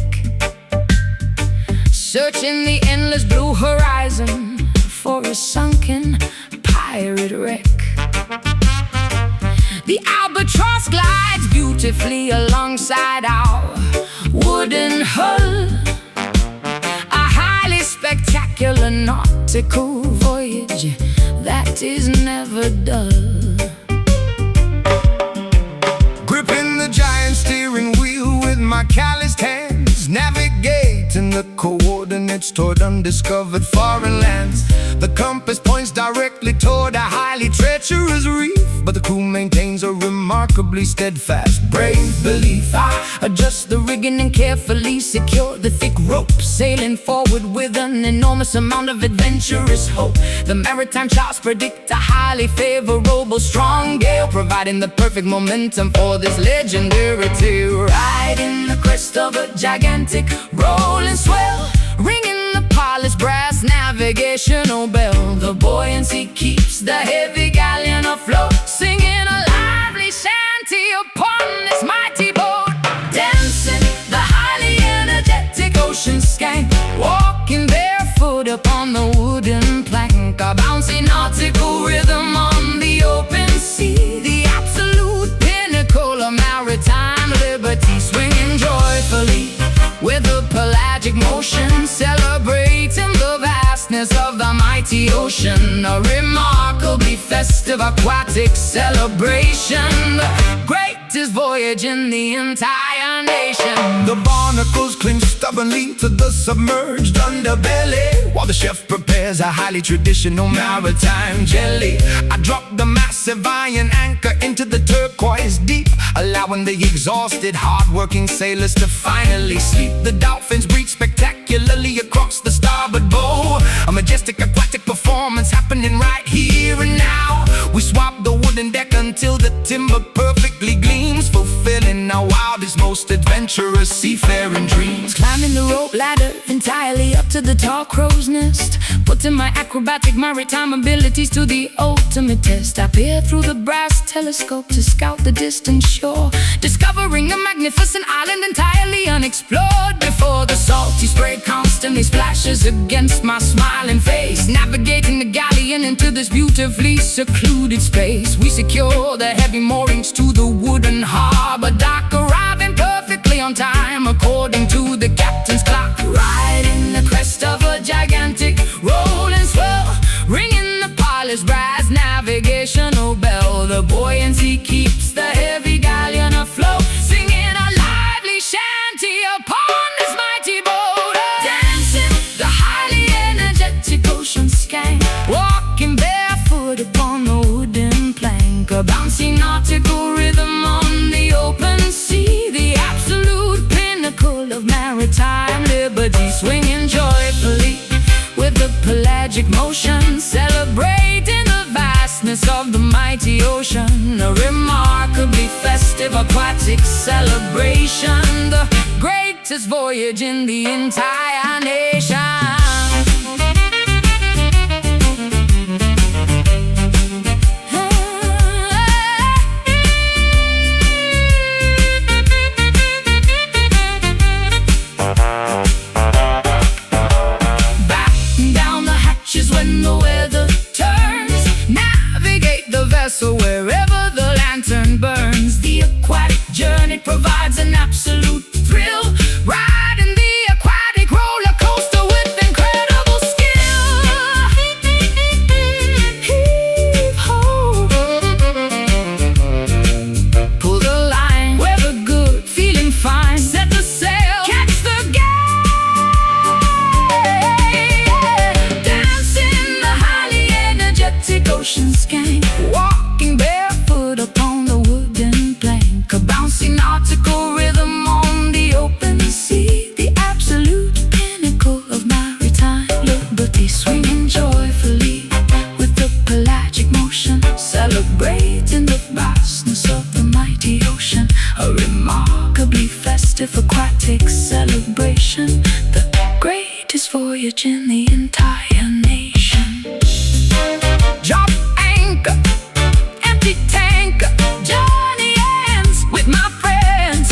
searching the endless blue horizon for a sunken pirate wreck. The albatross glides beautifully alongside our wooden hull, a highly spectacular nautical voyage that is never dull. Gripping the giant steering wheel with my calloused hands, navigating the coordinates toward undiscovered foreign lands. The compass points directly toward a highly treacherous reef, but the crew maintains a remarkably steadfast, brave belief. I adjust the rigging and carefully secure the thick rope, sailing forward with an enormous amount of adventurous hope. The maritime charts predict a highly favorable strong gale, providing the perfect momentum for this legendary to ride in the crest of a gigantic rolling swell, ringing the polished brass navigational bell. The buoyancy keeps the heavy galleon afloat, singing a lively shanty upon this mighty boat, dancing the highly energetic ocean skank, walking barefoot upon the wooden plank, a bouncy nautical rhythm on the open sea, the absolute pinnacle of maritime liberty, swinging joyfully with a pelagic motion, celebrating the vastness of the mighty ocean, a remarkably festive aquatic celebration, the great greatest voyage in the entire nation. The barnacles cling stubbornly to the submerged underbelly, while the chef prepares a highly traditional maritime jelly. I drop the massive iron anchor into the turquoise deep, allowing the exhausted, hard-working sailors to finally sleep. The dolphins breathe spectacularly across the starboard bow, a majestic aquatic performance happening right here and now. We swap the wooden deck until the timber perfectly gleams, fulfilling our wildest, most adventurous seafaring dreams. Climbing the rope ladder entirely up to the tall crow's nest, putting my acrobatic maritime abilities to the ultimate test. I peer through the brass telescope to scout the distant shore, discovering a magnificent island entirely unexplored before. The salty spray constantly splashes against my smiling face, navigating the galleon into this beautifully secluded space. We secure the heavy moorings to the wooden harbor dock, arriving perfectly on time according to the captain's clock. Right in the crest of a gigantic rolling swell, ringing the pilot's brass navigational bell. The buoyancy keeps the heavy galleon afloat, singing a lively shanty upon this mighty boat. Dancing the highly energetic ocean skank, walking barefoot upon the wooden plank, a bouncy nautical rhythm on the open sea, the absolute pinnacle of maritime liberty. Swinging joyfully with the pelagic motion, celebrating the vastness of the mighty ocean, a remarkably festive aquatic celebration, the greatest voyage in the entire nation. When the weather turns, navigate the vessel wherever the lantern burns. The aquatic journey provides an absolute thrill, riding the aquatic roller coaster with incredible skill. Heave ho, pull the line, weather good, feeling fine, set the sail, catch the gale. Ocean skank, walking barefoot upon the wooden plank, a bouncy nautical rhythm on the open sea, the absolute pinnacle of maritime liberty. Swinging joyfully with the pelagic motion, celebrating the vastness of the mighty ocean, a remarkably festive aquatic celebration, the greatest voyage in the entire nation. Drop anchor, empty tanker, journey ends with my friends.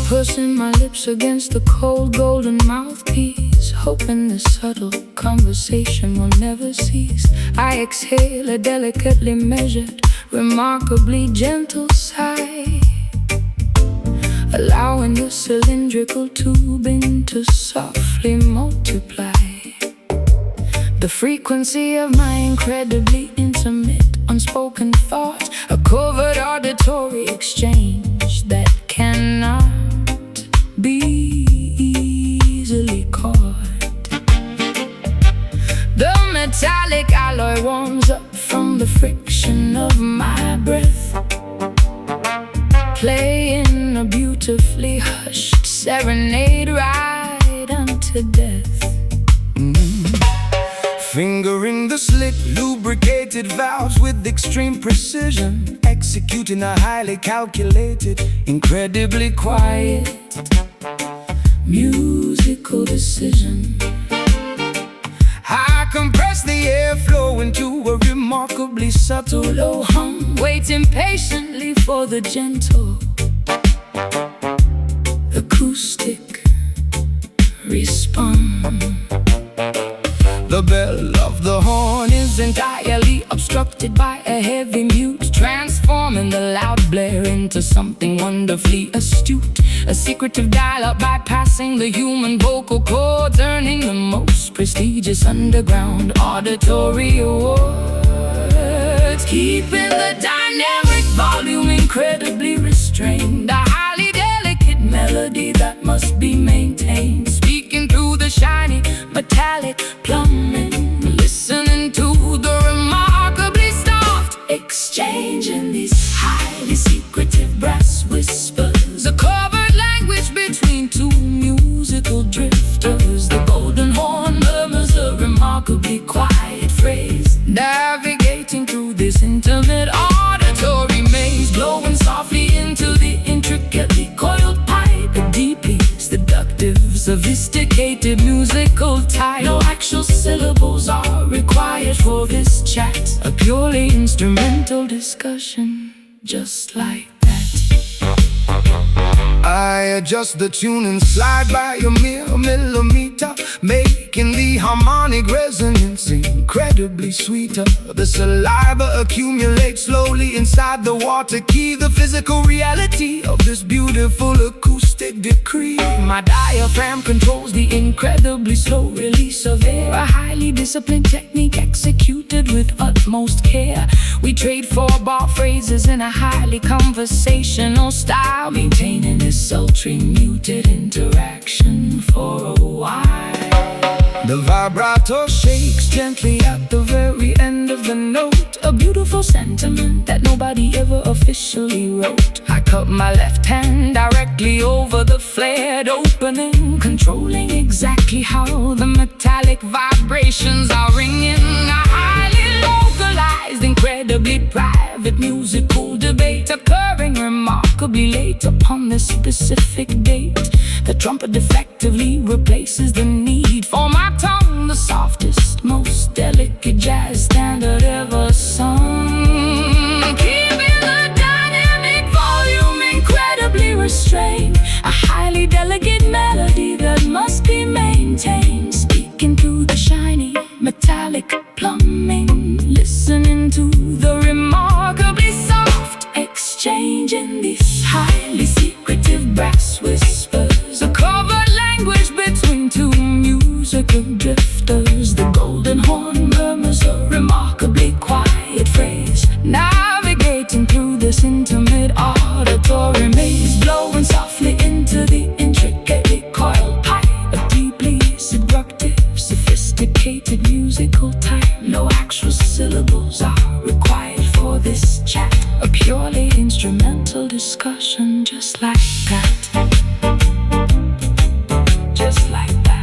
Pushing my lips against the cold golden mouthpiece, hoping the subtle conversation will never cease. I exhale a delicately measured, remarkably gentle sigh, allowing the cylindrical tubing to softly multiply. The frequency of my incredibly intimate, unspoken thought, a covert auditory exchange that cannot be easily caught. The metallic alloy warms up from the friction of my breath, playing a beautifully hushed serenade right unto death. Fingering the slick, lubricated valves with extreme precision, executing a highly calculated, incredibly quiet musical decision. I compress the airflow into a remarkably subtle low hum, waiting patiently for the gentle acoustic response. The bell of the horn is entirely obstructed by a heavy mute, transforming the loud blare into something wonderfully astute. A secretive dial-up bypassing the human vocal cords, earning the most prestigious underground auditory awards. Keeping the dynamic volume incredibly restrained, a highly delicate melody that must be maintained. Speaking through the shiny metallic plumbing, listening to the remarkably soft exchange in these highly secretive brass whispers. A covert language between two musical drifters. The golden horn murmurs a remarkably quiet phrase, navigating through this intimate auditory maze, blowing softly into the intricately coiled pipe. A deeply seductive, sophisticated musical type. No actual syllables are required for this chat, a purely instrumental discussion, just like that. I adjust the tune and slide by a mere millimeter, making the harmonic resonance incredibly sweeter. The saliva accumulates slowly inside the water key, the physical reality of this beautiful acoustic decree. My diaphragm controls the incredibly slow release of air, a highly disciplined technique executed with utmost care. We trade 4-bar phrases in a highly conversational style, maintaining this sultry muted interaction for a while. The vibrato shakes gently at the very end of the note, a beautiful sentiment that nobody ever officially wrote. I cut my left hand directly over the flared opening, controlling exactly how the metallic vibrations are ringing. A highly localized, incredibly private musical debate, occurring remarkably late upon this specific date. The trumpet effectively replaces the need for my tongue, the softest, most delicate jazz standard ever sung. Keeping the dynamic volume incredibly restrained, a highly delicate melody that must be maintained. Speaking through the shiny metallic plumbing, listening to the remarkably soft exchange in these highly secretive brass whispers. A covert language between two musical drifters. The golden horn murmurs a remarkably quiet phrase, navigating through this intimate auditory maze, blowing softly into the intricately coiled pipe. A deeply seductive, sophisticated musical type. No actual syllables are required for this chat, a purely instrumental discussion, just like that. Just like that.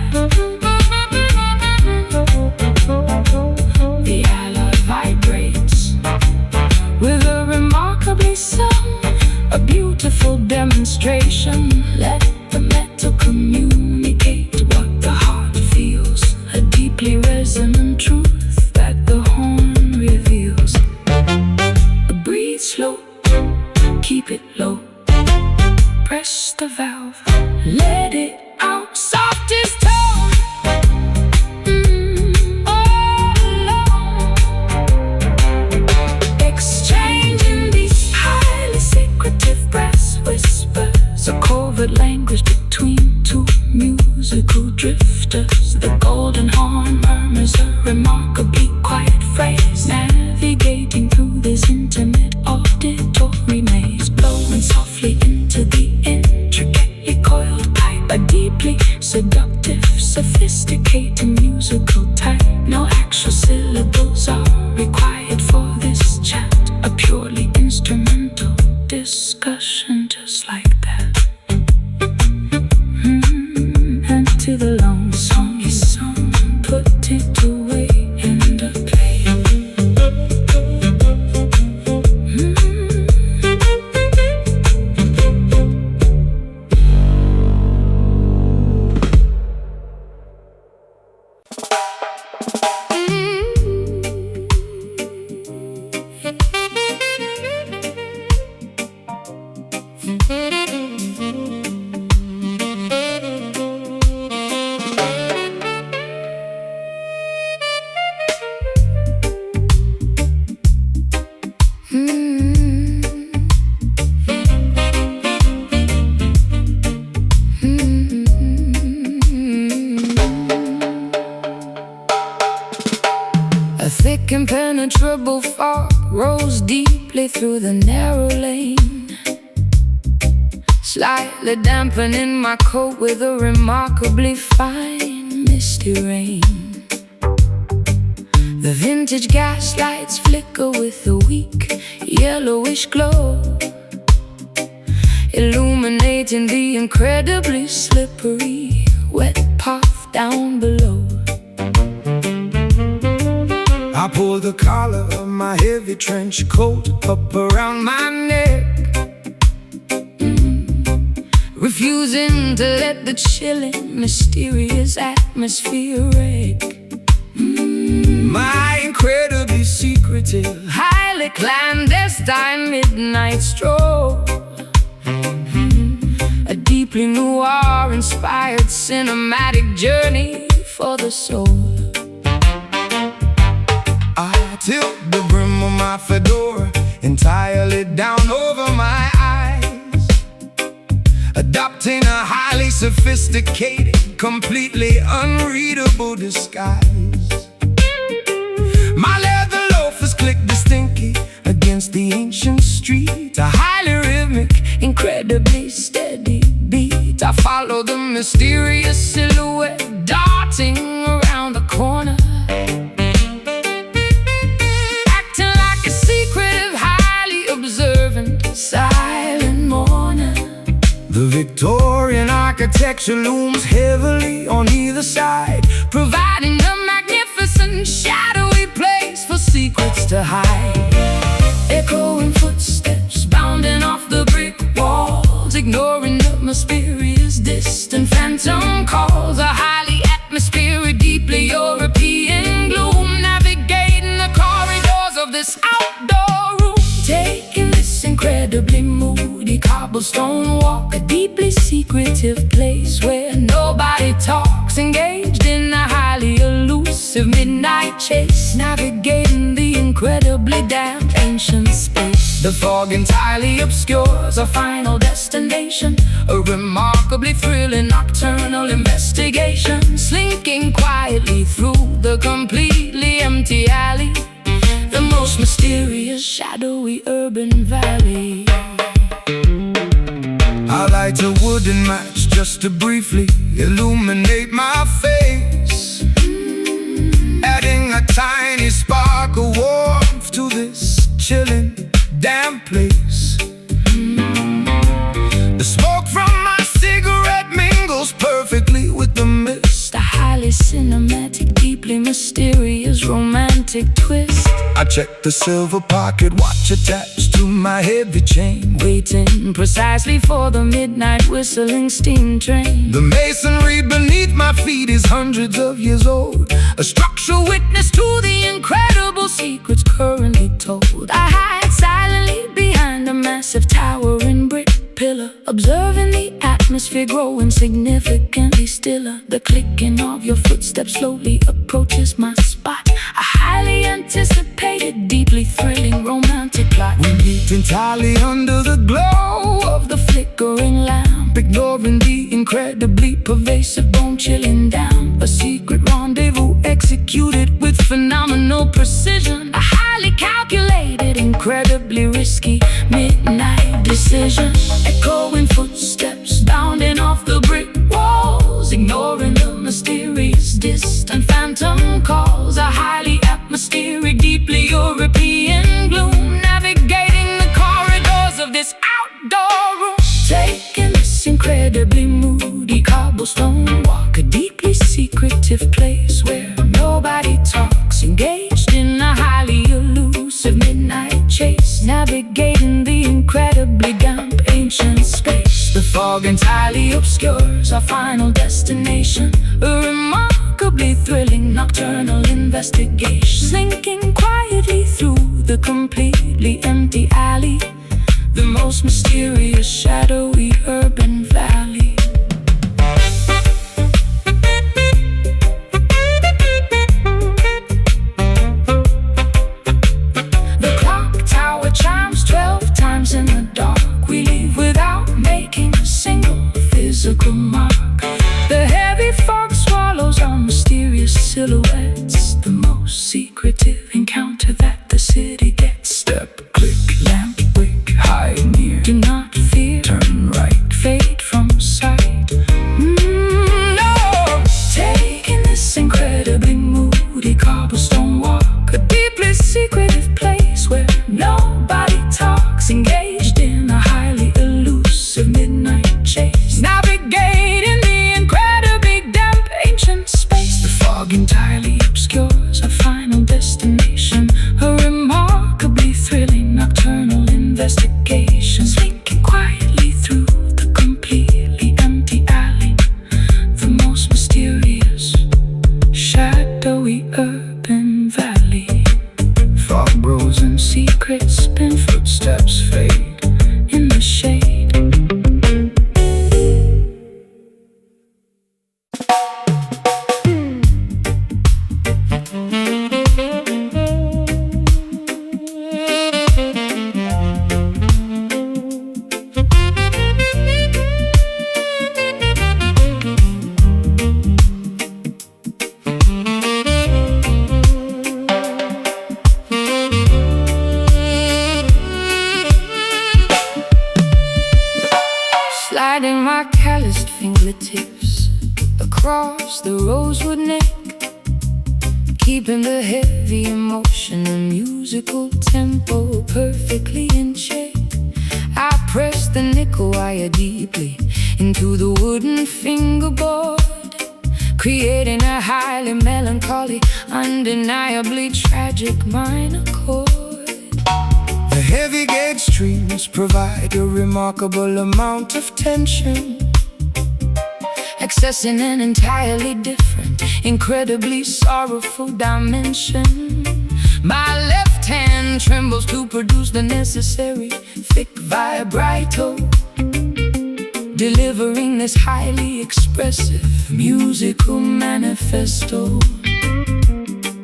The alloy vibrates with a remarkably sung, a beautiful demonstration. Let the metal communicate what the heart feels, a deeply resonant truth that the horn reveals. Breathe slow, keep it low, press the valve, let it out, softest tone. Exchanging these highly secretive brass whispers, a covert language between two musical drifters. The golden horn murmurs a remarkably quiet phrase, navigating through this intimate auditory maze, blowing softly into the intricately coiled pipe. A deeply seductive, sophisticated musical type. No actual syllables are required for this chat, a purely instrumental discussion, just like that. And to the long song is sung, put it away. A thick impenetrable fog rose deeply through the narrow lane, slightly dampening my coat with a remarkably fine misty rain. The vintage gas lights flicker with a weak yellowish glow, illuminating the incredibly slippery wet path down below. I pull the collar of my heavy trench coat up around my neck, refusing to let the chilling, mysterious atmosphere wreck my incredibly secretive, highly clandestine midnight stroll. A deeply noir-inspired cinematic journey for the soul. I tilt the brim of my fedora entirely down over my eyes, adopting a highly sophisticated, completely unreadable disguise. My leather loafers click distinctly against the ancient street, a highly rhythmic, incredibly steady beat. I follow the mysterious silhouette darting around the corner, silent mourner. The Victorian architecture looms heavily on either side, providing a magnificent shadowy place for secrets to hide. Echoing footsteps bounding off the brick walls, ignoring the mysterious distant phantom calls. A highly atmospheric, deeply European gloom, navigating the corridors of this outdoor room, taking this incredibly moody cobblestone walk, a deeply secretive place where nobody talks, engaged in a highly elusive midnight chase, navigating the incredibly damp ancient space. The fog entirely obscures our final destination, a remarkably thrilling nocturnal investigation, slinking quietly through the completely empty alley, the most mysterious, shadowy urban valley. I light a wooden match just to briefly illuminate my face, adding a tiny spark of warmth to this chilling, damp place. The smoke from my cigarette mingles perfectly with the mist, a highly cinematic, deeply mysterious, romantic twist. I check the silver pocket watch attached to my heavy chain, waiting precisely for the midnight whistling steam train. The masonry beneath my feet is hundreds of years old, a structural witness to the incredible secrets currently told. I hide silently behind a massive towering brick pillar, observing the atmosphere growing significantly stiller. The clicking of your footsteps slowly approaches my spot, a highly anticipated, deeply thrilling, romantic plot. We meet entirely under the glow of the flickering lamp, ignoring the incredibly pervasive, bone-chilling down. A secret rendezvous executed with phenomenal precision, a highly calculated, incredibly risky midnight decision. Echoing footsteps bounding off the brick walls, ignoring the mysterious distant phantom calls. A highly atmospheric, deeply European gloom, navigating the corridors of this outdoor room, taking this incredibly moody cobblestone walk, a deeply secretive place where nobody talks, engaged in a highly elusive midnight chase, navigating the incredibly damp ancient space. The fog entirely obscures our final destination, a remarkably thrilling nocturnal investigation, slinking quietly through the completely empty alley, the most most mysterious, shadowy urban valley. The clock tower chimes 12 times in the dark. We leave without making a single physical mark. The heavy fog swallows our mysterious silhouettes, the most secretive encounter that the city gets. Step, click, lamp, wick, hide near. Do not fear, turn right, fade from sight. No! Taking this incredibly moody cobblestone walk, a deeply secretive place where nobody talks, engaged in a highly elusive midnight chase. Navigating the incredibly damp ancient space, the fog entirely obscures our final destination. A remarkably thrilling nocturnal investigation, slinking quietly through the completely empty alley, the most mysterious, shadowy urban valley. Fog grows in secret, spin footsteps fade in the shade. Sliding my calloused fingertips across the rosewood neck, keeping the heavy emotion and musical tempo perfectly in check. I press the nickel wire deeply into the wooden fingerboard, creating a highly melancholy, undeniably tragic minor chord. The heavy gauge strings provide a remarkable amount of tension, accessing an entirely different, incredibly sorrowful dimension. My left hand trembles to produce the necessary thick vibrato, delivering this highly expressive musical manifesto.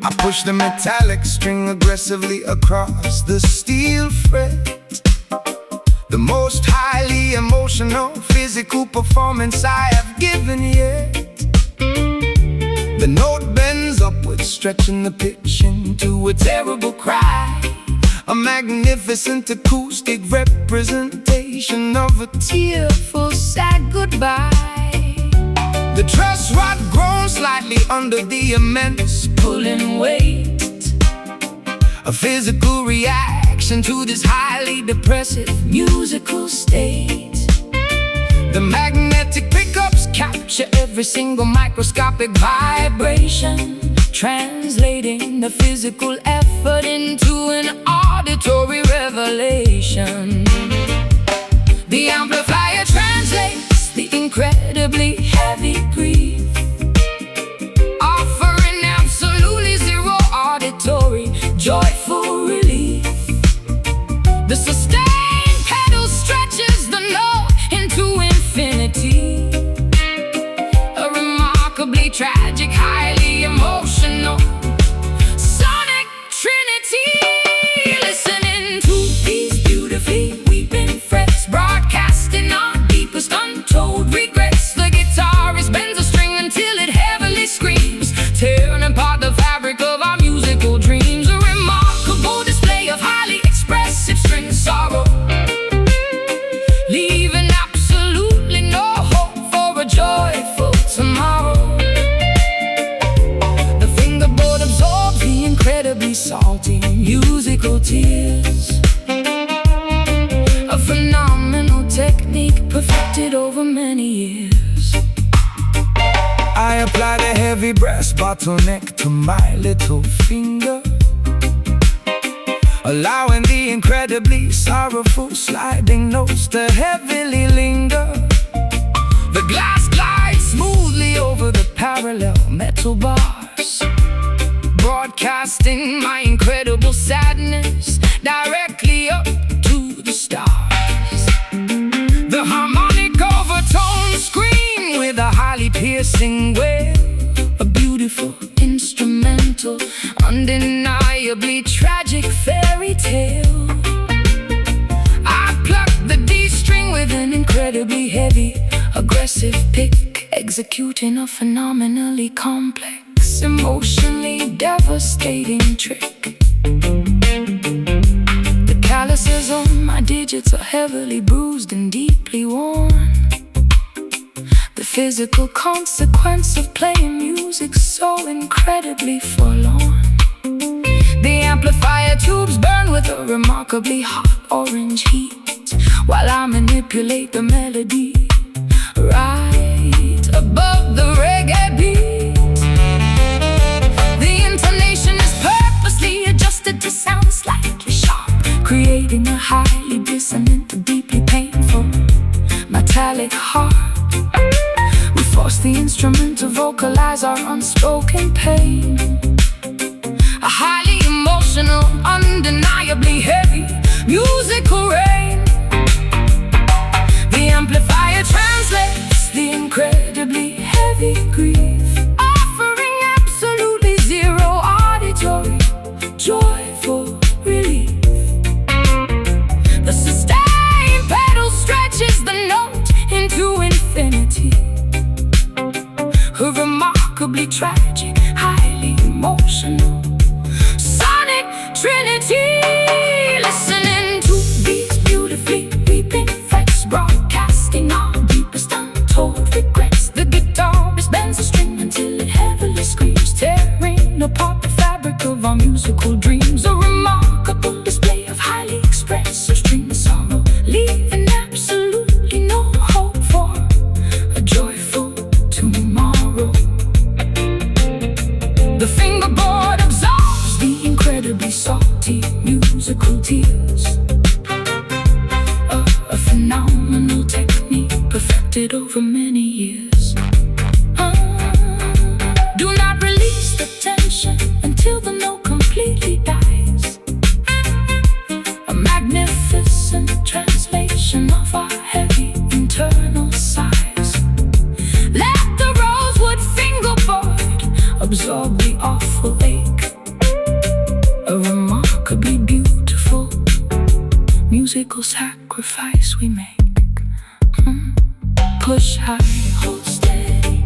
I push the metallic string aggressively across the steel fret, the most highly emotional physical performance I have given yet. The note bends upwards, stretching the pitch into a terrible cry, a magnificent acoustic representation of a tearful, sad goodbye. The truss rod groans slightly under the immense pulling weight, a physical reaction to this highly depressive musical state. The magnetic pickups capture every single microscopic vibration, translating the physical effort into an auditory revelation. The amplifier translates the incredibly heavy grief, offering absolutely zero auditory joyful relief. The sustained pedal stretches the note into infinity, a remarkably tragic, highly emotional sonic trinity. Listening to these beautifully weeping frets, broadcasting our deepest untold regrets. The guitarist bends a string until it heavily screams, tearing apart the fabric of our musical dreams. A remarkable display of highly expressive string sorrow, leaving absolutely no hope for a joyful tomorrow. The fingerboard absorbs the incredibly salty musical tears, a phenomenal technique perfected over many years. I apply the heavy brass bottleneck to my little finger, allowing the incredibly sorrowful sliding notes to heavily linger. The glass glides smoothly over the parallel metal bars, broadcasting my incredible sadness directly up to the stars. sing well. A beautiful instrumental, undeniably tragic fairy tale. I plucked the D string with an incredibly heavy, aggressive pick, executing a phenomenally complex, emotionally devastating trick. The calluses on my digits are heavily bruised and deeply worn. The physical consequence of playing music so incredibly forlorn. The amplifier tubes burn with a remarkably hot orange heat, while I manipulate the melody right above the reggae beat. The intonation is purposely adjusted to sound slightly sharp, creating a highly dissonant, deeply painful, metallic harp. We force the instrument to vocalize our unspoken pain. A highly emotional, undeniably heavy musical rain. The amplifier translates the incredibly heavy grief, offering absolutely zero auditory, joyful relief. The sustain pedal stretches the note into infinity. A remarkably tragic, highly emotional sonic trinity. Listening to these beautifully weeping frets, broadcasting our deepest untold regrets. The guitar bends the string until it heavily screams, tearing apart the fabric of our musical dreams. A remarkable display of highly expressive string sorrow, leaving absolutely no hope for a joyful tomorrow. The fingerboard absorbs the incredibly salty musical tears. A phenomenal technique perfected over many years. Do not release the tension until the note completely dies. A magnificent translation of our heavy internal sighs. Let the rosewood fingerboard absorb the awful ache. A remarkably beautiful musical sacrifice we make. Push high, hold steady,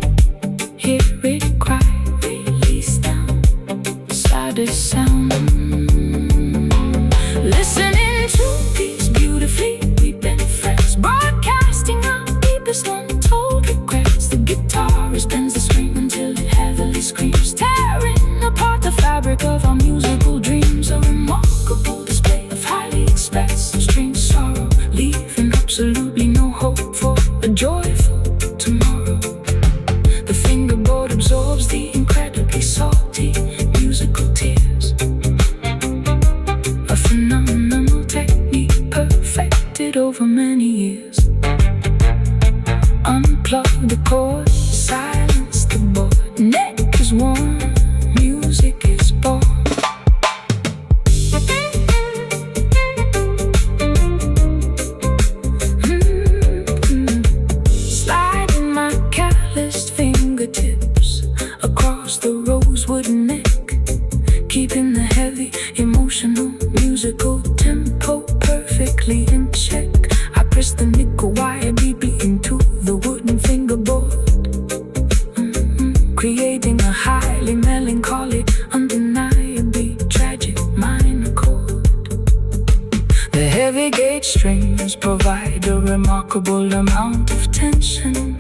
hear it cry, release down, saddest sound. Listening to these beautifully weeping frets, broadcasting our deepest untold regrets. The guitarist bends the string until it heavily screams, tearing apart the fabric of our musical dreams. A remarkable display of highly expressive string sorrow, leaving absolutely no hope for a joyful tomorrow. The fingerboard absorbs the incredibly salty musical tears. A phenomenal technique perfected over many years. Unplug the cord, silence the board. Neck is warm, music is born. Sliding my calloused fingertips across the rosewood neck, keeping the heavy, emotional, musical tempo perfectly in check. I press the nickel wire deeply into the wooden fingerboard, creating a highly melancholy, undeniably tragic minor chord. The heavy gauge strings provide a remarkable amount of tension.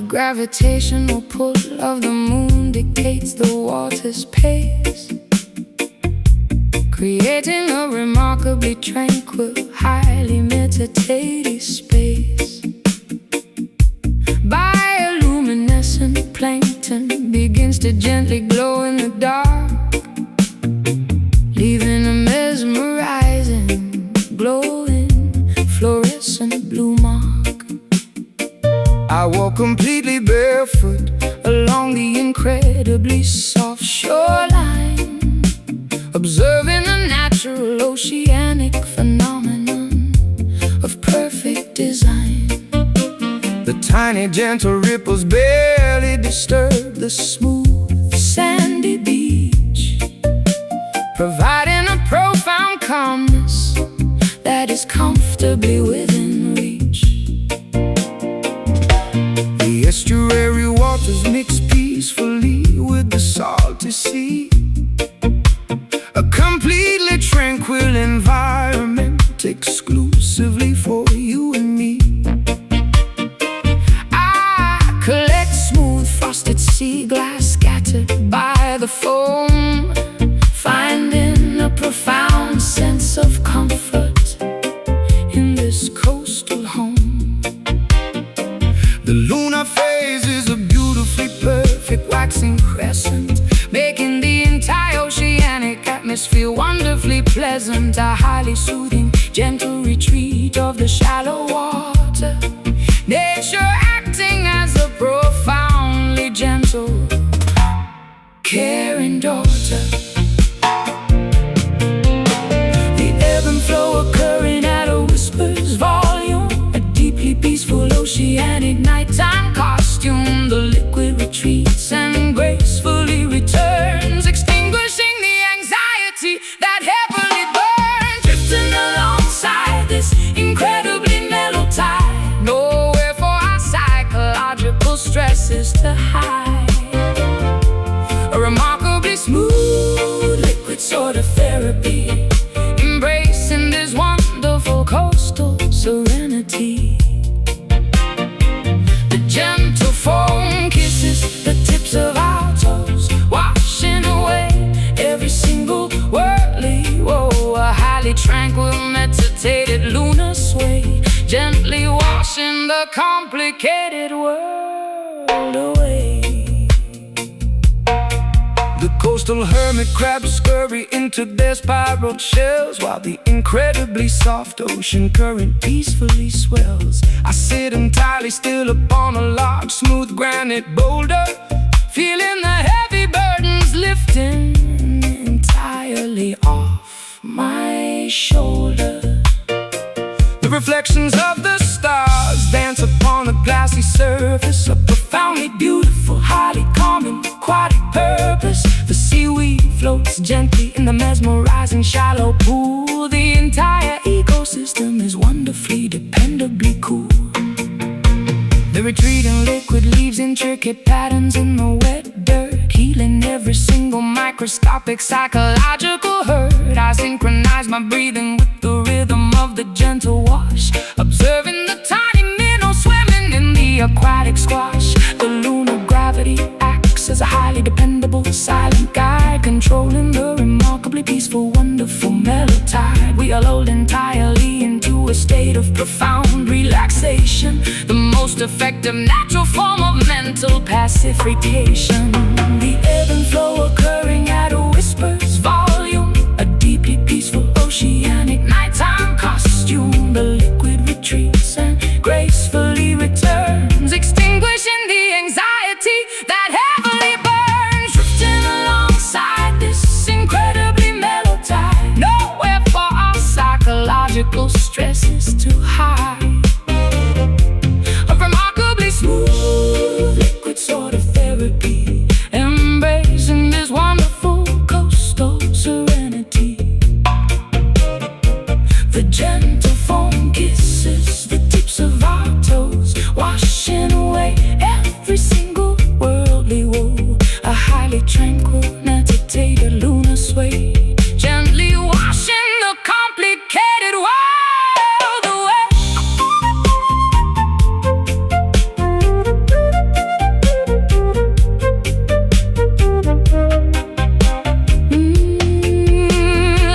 Gravitational pull of the moon dictates the water's pace, creating a remarkably tranquil, highly meditative space. Bioluminescent plankton begins to gently glow in the dark, leaving a mesmerizing, glowing, fluorescent blue mark. I walk completely barefoot along the incredibly soft shoreline, observing a natural oceanic phenomenon of perfect design. The tiny gentle ripples barely disturb the smooth sandy beach, providing a profound calmness that is comfortably within reach. The estuary waters mix peacefully with the salty sea, a completely tranquil environment exclusively for you and me. I collect smooth frosted sea glass scattered by the foam, finding a profound sense of comfort in this coastal home. The lunar phase is a beautifully perfect waxing crescent, making the entire oceanic atmosphere wonderfully pleasant. A highly soothing, gentle retreat of the shallow water, nature acting as a profoundly gentle, caring daughter. The ebb and flow occurring at a whisper's volume, a deeply peaceful oceanic nighttime costume. The liquid retreats and gracefully returns, extinguishing the anxiety that heavily burns, drifting alongside this incredibly mellow tide. Nowhere for our psychological stresses to hide. A remarkably smooth liquid sort of therapy, embracing this wonderful coastal serenity. The gentle foam kisses the tips of our toes, washing away every single whirly woe. A highly tranquil, meditated lunar sway, gently washing the complicated world away. The coastal hermit crabs scurry into their spiraled shells, while the incredibly soft ocean current peacefully swells. I sit entirely still upon a large, smooth granite boulder, feeling the heavy burdens lifting entirely off my shoulder. The reflections of the stars dance upon the glassy surface, a profoundly beautiful, highly calming, aquatic purpose. The seaweed floats gently in the mesmerizing shallow pool. The entire ecosystem is wonderfully, dependably cool. The retreating liquid leaves intricate patterns in the wet dirt, healing every single microscopic psychological hurt. I synchronize my breathing with the rhythm of the gentle wash, observing the tiny minnows swimming in the aquatic squash. The lunar gravity acts as a highly dependable silent guide, controlling the remarkably peaceful, wonderful mellow tide. We are lulled entirely into a state of profound relaxation, the most effective natural form of mental pacification. The ebb and flow occurring at a whisper's volume, a deeply peaceful oceanic nighttime costume. The liquid retreats and gracefully returns, extinguishing the anxiety that heavily burns, drifting alongside this incredibly mellow tide. Nowhere for our psychological stresses to hide. A remarkably smooth liquid sort of therapy, embracing this wonderful coastal serenity. The gentle foam kisses the tips of our toes, washing away every single worldly woe. A highly tranquil, meditated lunar sway, gently washing the complicated world away.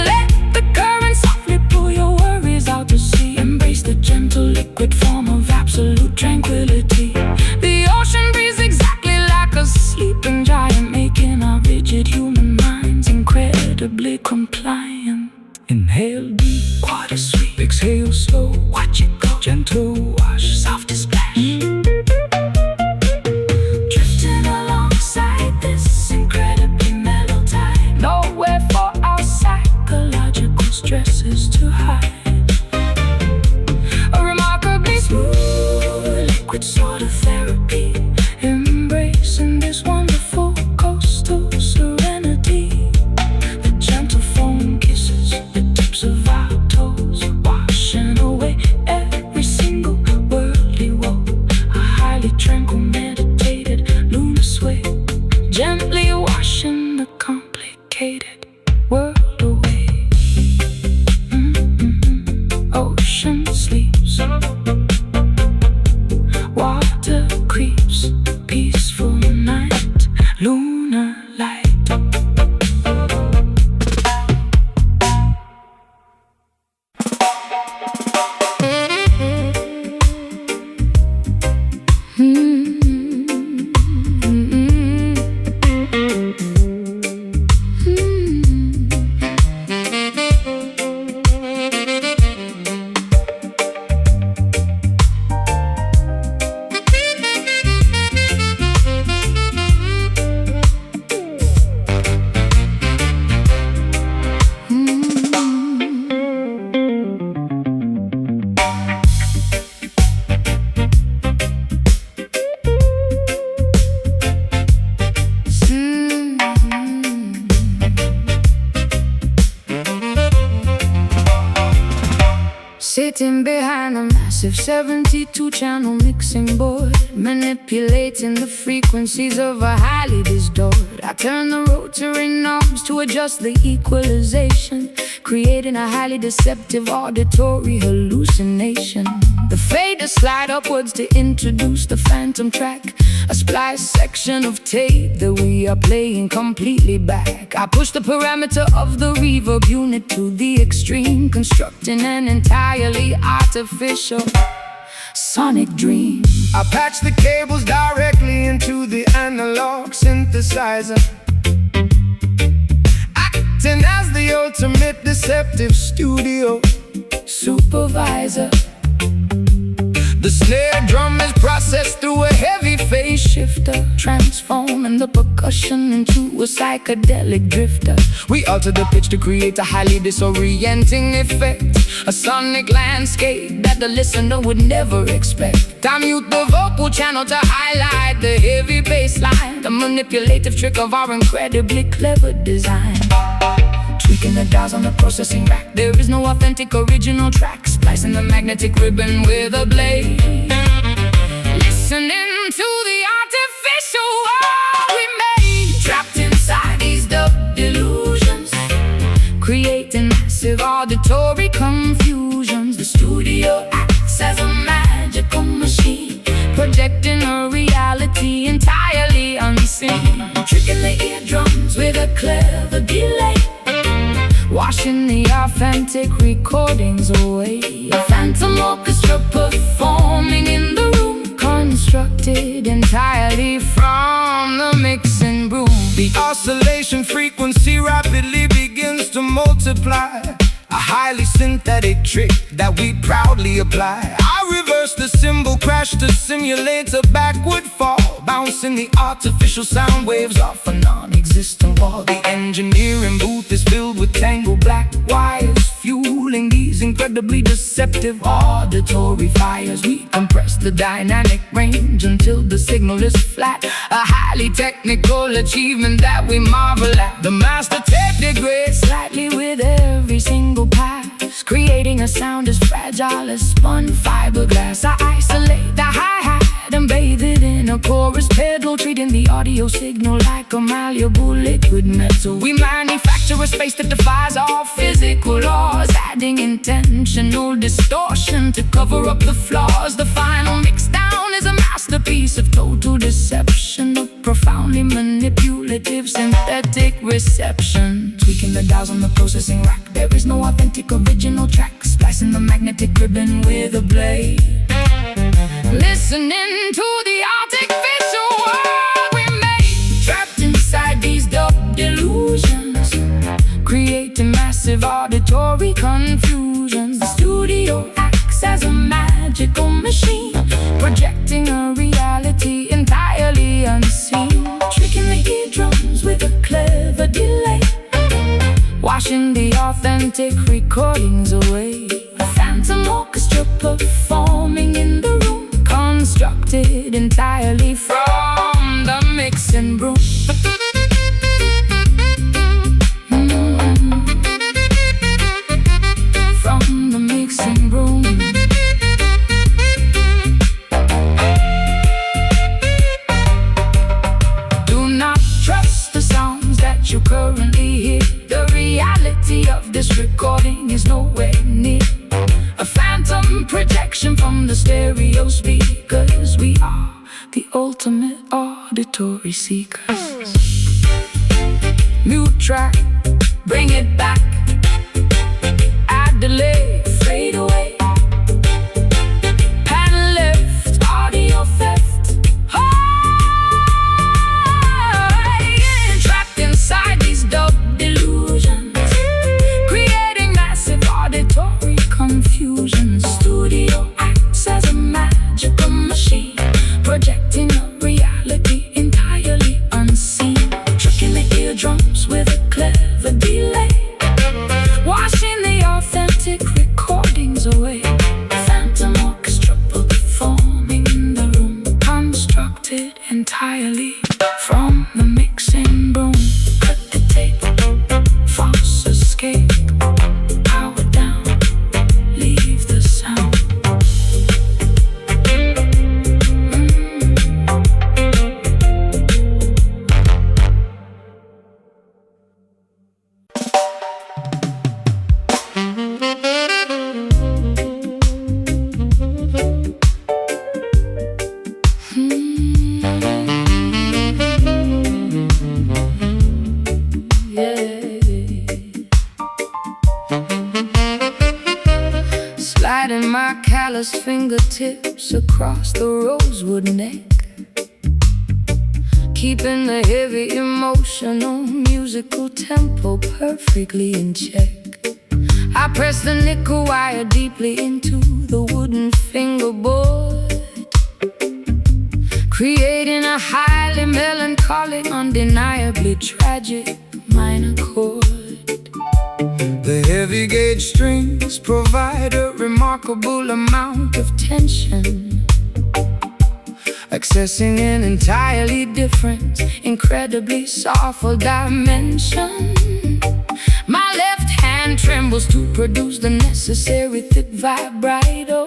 Let Inhale deep, water sweep. Exhale slow, watch it go. Gentle wash, soft splash. Drifting alongside this incredibly mellow tide. Nowhere for our psychological stresses to hide. A remarkably smooth liquid sort of therapy, embracing this wonderful coastal serenity. The gentle foam kisses the tips of our toes, washing away every single worldly woe. A highly tranquil, meditated lunar sway, gently washing the complicated world away. Ocean sleeps, water creeps, peaceful night, lunar light. Sitting behind a massive 72-channel mixing board, manipulating the frequencies of a highly distorted. I turn the rotary knobs to adjust the equalization, creating a highly deceptive auditory hallucination. The faders slide upwards to introduce the phantom track, a splice section of tape that we are playing completely back. I push the parameter of the reverb unit to the extreme, constructing an entirely artificial sonic dream. I patch the cables directly into the analog synthesizer, acting as the ultimate deceptive studio supervisor. The snare drum is processed through a heavy phase Shifter, transforming the percussion into a psychedelic drifter. We alter the pitch to create a highly disorienting effect, a sonic landscape that the listener would never expect. I mute the vocal channel to highlight the heavy bass line, the manipulative trick of our incredibly clever design. Tweaking the dials on the processing rack, there is no authentic original track. Splicing the magnetic ribbon with a blade, listening to the artificial world we made. Trapped inside these dub delusions, creating massive auditory confusions. The studio acts as a magical machine, projecting a reality entirely unseen. Tricking the eardrums with a clever delay, washing the authentic recordings away. A phantom orchestra performing in the room, constructed entirely from the mixing broom. The oscillation frequency rapidly begins to multiply, a highly synthetic trick that we proudly apply. I reverse the cymbal crash to simulate a backward fall, bouncing the artificial sound waves off a non-existent wall. The engineering booth is filled with tangled black wires, fueling these incredibly deceptive auditory fires. We compress the dynamic range until the signal is flat, a highly technical achievement that we marvel at. The master tape degrades slightly with every single pass, creating a sound as fragile as spun fiberglass. I isolate the hi-hat and bathe it in a chorus pedal, treating the audio signal like a malleable liquid metal. We manufacture a space that defies all physical laws, adding intentional distortion to cover up the flaws. The final mix down is a masterpiece of total deception, of profoundly manipulative synthetic reception. Tweaking the dials on the processing rack, there is no authentic original track. Splicing the magnetic ribbon with a blade, listening to the artificial world we made. Trapped inside these dub delusions, creating massive massive auditory confusion. The studio acts as a magical machine, projecting a reality entirely unseen, tricking the eardrums with a clever delay, washing the authentic recordings away. A phantom orchestra performing in the room, constructed entirely from the mixing broom. From the mixing broom. Do not trust the sounds that you currently hear. The reality of this recording is nowhere near a phantom projection from the stereo speakers. We are the ultimate auditory seekers. Mute track, bring it back. Add delay, fade away. Pan left, audio theft. Oh, yeah. Trapped inside these dub delusions, creating massive auditory confusion. Studio acts as a magical machine, projecting a reality entirely unseen, tricking the eardrums with a clever delay, washing the authentic recordings away. Phantom orchestra performing in the room, constructed entirely from the mixing broom. Cut the tape, false escape, power down, leave the sound. Sliding my calloused fingertips across the rosewood neck, keeping the heavy emotional musical tempo perfectly in check. I press the nickel wire deeply into the wooden fingerboard, creating a highly melancholic, undeniably tragic minor chord. The heavy gauge strings provide a remarkable amount of tension, accessing an entirely different, incredibly soulful dimension. My left hand trembles to produce the necessary thick vibrato,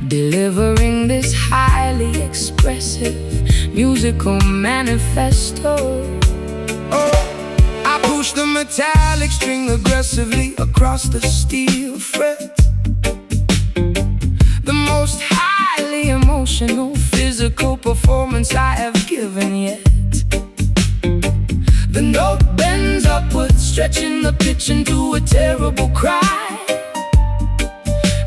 delivering this highly expressive musical manifesto. Oh, I push the metallic string aggressively across the steel fret, the most highly emotional physical performance I have given yet. The note bends upwards, stretching the pitch into a terrible cry,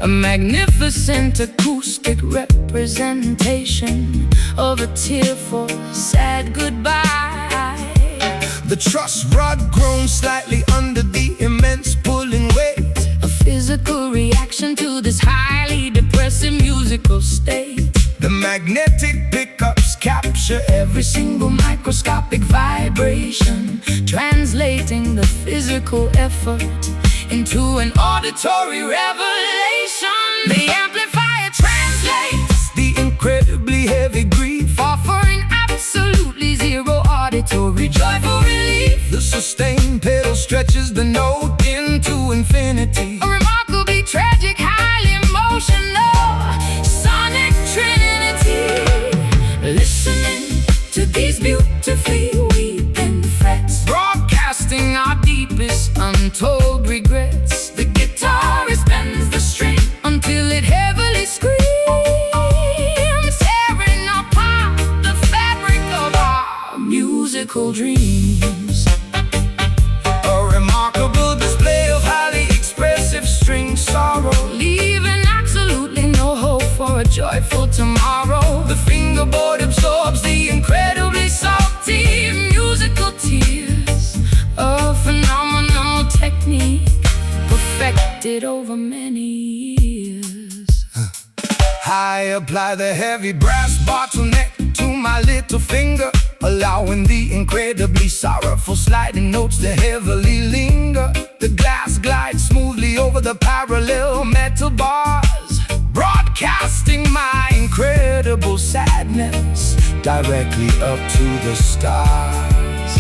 a magnificent acoustic representation of a tearful, sad goodbye. The truss rod groans slightly under the immense pulling weight, a physical reaction to this highly depressive musical state. The magnetic pickups capture Every single microscopic vibration, translating the physical effort into an auditory revelation. The amplifier translates the incredibly heavy grief, offering absolutely zero auditory joyful relief. the sustained pedal stretches the note into infinity. A remarkably tragic, highly emotional sonic trinity. Listening to these beautifully weeping frets, broadcasting our deepest untold regrets. The guitarist bends the string until it heavily screams, tearing apart the fabric of our musical dreams. A remarkable display of highly expressive string sorrow, Leaving absolutely no hope for a joyful tomorrow. the fingerboard absorbs the incredibly Incredibly salty musical tears, a phenomenon technique, perfected over many years. I apply the heavy brass bottleneck to my little finger, allowing the incredibly sorrowful sliding notes to heavily linger. The glass glides smoothly over the parallel metal bars, broadcasting my incredible sadness directly up to the stars.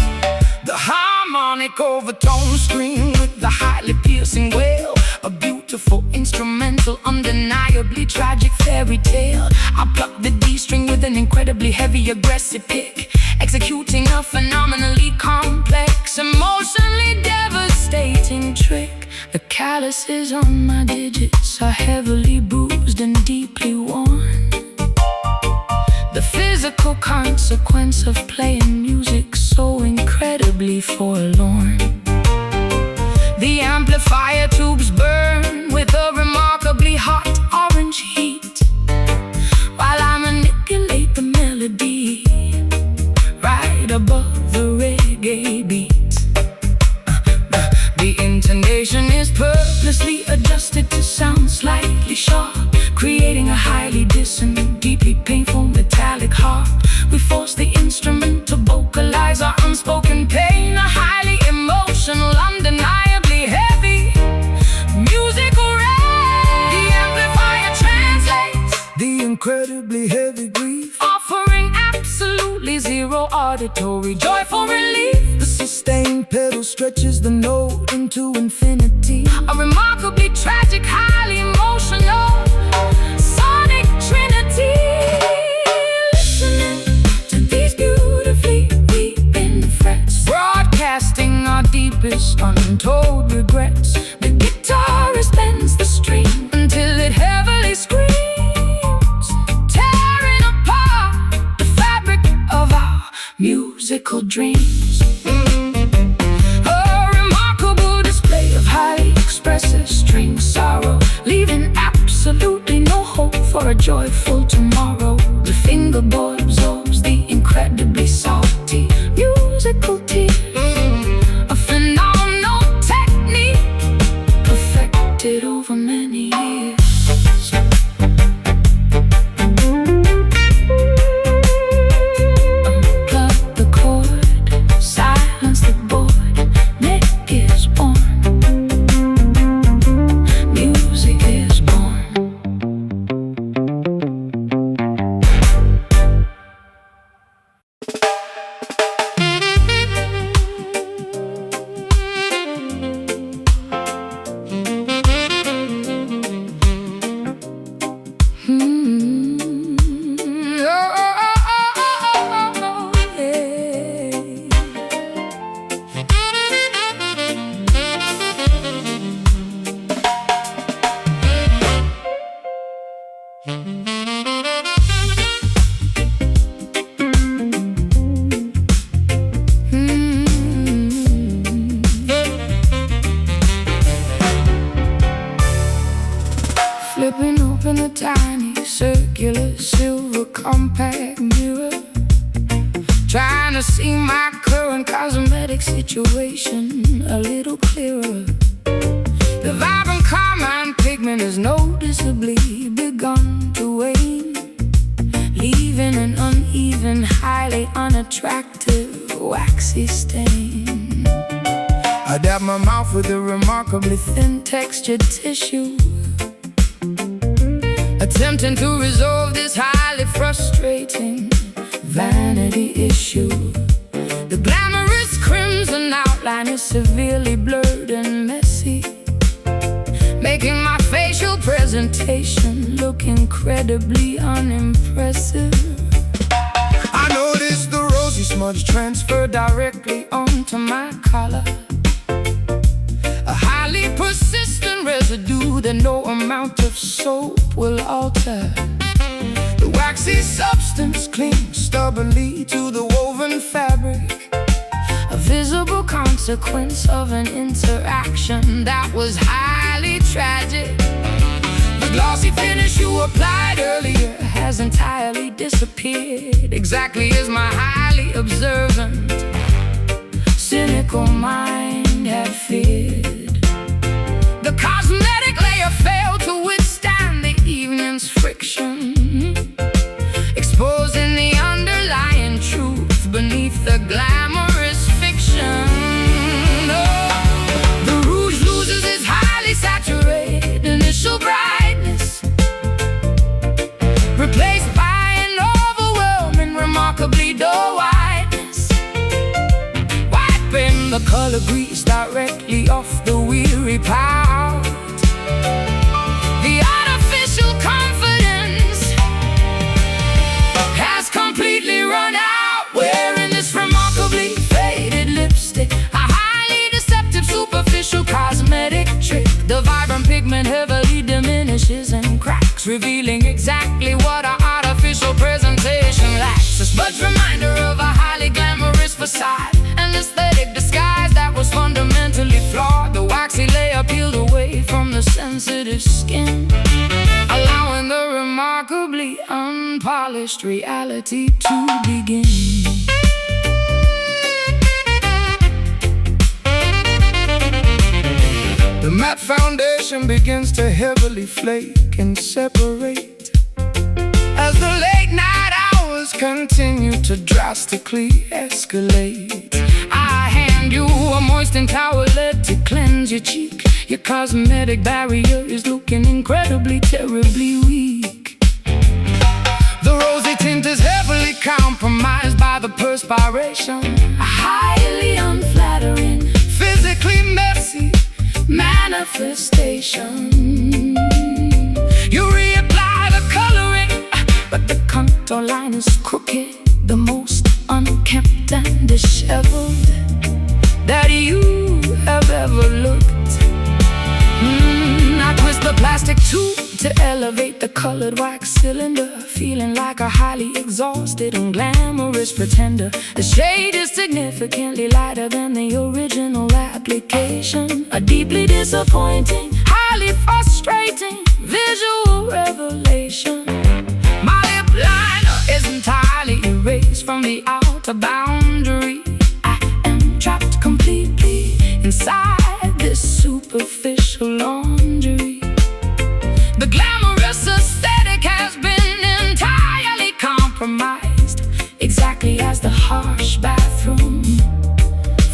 The harmonic overtone scream with the highly piercing wail, a beautiful instrumental, undeniably tragic fairy tale. I pluck the D string with an incredibly heavy aggressive pick, executing a phenomenally complex, emotionally devastating trick. The calluses on my digits are heavily bruised and deeply worn. The physical consequence of playing music so incredibly forlorn. The amplifier tubes burn with a remarkably hot orange heat, while I manipulate the melody right above the reggae beat. The intonation is purposely adjusted to sound slightly sharp, creating a highly dissonant, deeply painful metallic harp. We force the instrument to vocalize our unspoken pain, a highly emotional, undeniably heavy musical rage. The amplifier translates the incredibly heavy grief, offering absolutely zero auditory joyful relief. The sustained pedal stretches the note into infinity, A remarkably tragic, highly emotional sonic trinity. Listening to these beautifully weeping frets, broadcasting our deepest untold regrets. The guitarist bends the string until it heavily screams, tearing apart the fabric of our musical dreams. A remarkable display of highly expressive string sorrow, leaving absolutely no hope for a joyful tomorrow. The fingerboard absorbs the incredibly salty musical tears, a phenomenal technique perfected over many years. Unplug the cord, silence the board, neck is born, music is born. Flipping open a tiny circular silver compact mirror, trying to see my current cosmetic situation a little clearer. The vibrant carmine pigment has noticeably begun to wane, leaving an uneven, highly unattractive, waxy stain. I dab my mouth with a remarkably Thin textured tissue, attempting to resolve this highly frustrating vanity issue. The glamorous crimson outline is severely blurred and messy, making my facial presentation look incredibly unimpressive. I noticed the rosy smudge transferred directly onto my collar, A highly persistent residue that no amount of soap will alter. the waxy substance clings stubbornly to the woven fabric, A visible consequence of an interaction that was highly tragic. the glossy finish you Applied earlier has entirely disappeared, exactly as my highly observant, cynical mind had feared. revealing exactly what our artificial presentation lacks. A smudge reminder of a highly glamorous facade, an aesthetic disguise that was fundamentally flawed. The waxy layer peeled away from the sensitive skin, allowing the remarkably unpolished reality to begin. The matte foundation begins to heavily flake and separate as the late night hours continue to drastically escalate. I hand you a moistened towelette to cleanse your cheek. Your cosmetic barrier is looking incredibly, terribly weak. The rosy tint is heavily compromised by the perspiration, A highly unflattering physically messy manifestation. You reapply the coloring, But the contour line is crooked, the most unkempt and disheveled that you have ever looked. I twist the plastic tube to elevate the colored wax cylinder, feeling like a highly exhausted and glamorous pretender. The shade is significantly lighter than the original application. A deeply disappointing, highly frustrating visual revelation. my lip liner Is entirely erased from the outer boundary. I am trapped completely inside this superficial laundry. the glamorous Aesthetic has been entirely compromised, exactly as the harsh bathroom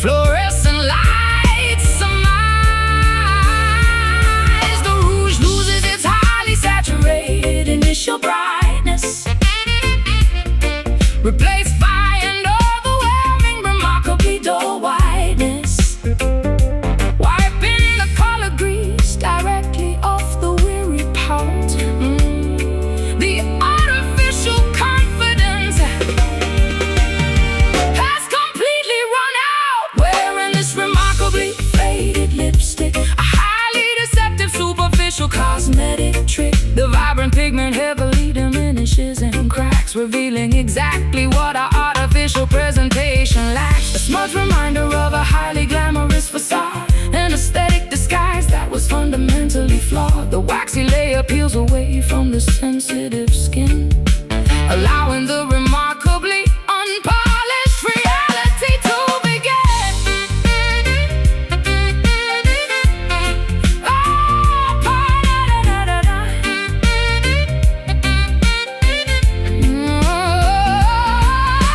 fluorescent lights surmise. The rouge loses its highly saturated initial brightness, replaced by an overwhelming, remarkably dull whiteness. Wiping the color grease directly off the weary pout. The artificial confidence has completely run out. Wearing this remarkably faded lipstick, a highly deceptive, superficial cosmetic trick. The vibrant pigment heavily diminishes and cracks, revealing exactly what our artificial presentation lacks. A smudge reminder of a highly glamorous facade, an aesthetic disguise that was fundamentally flawed. The waxy layer peels away from the sensitive skin, allowing the remarkably unpolished reality to begin.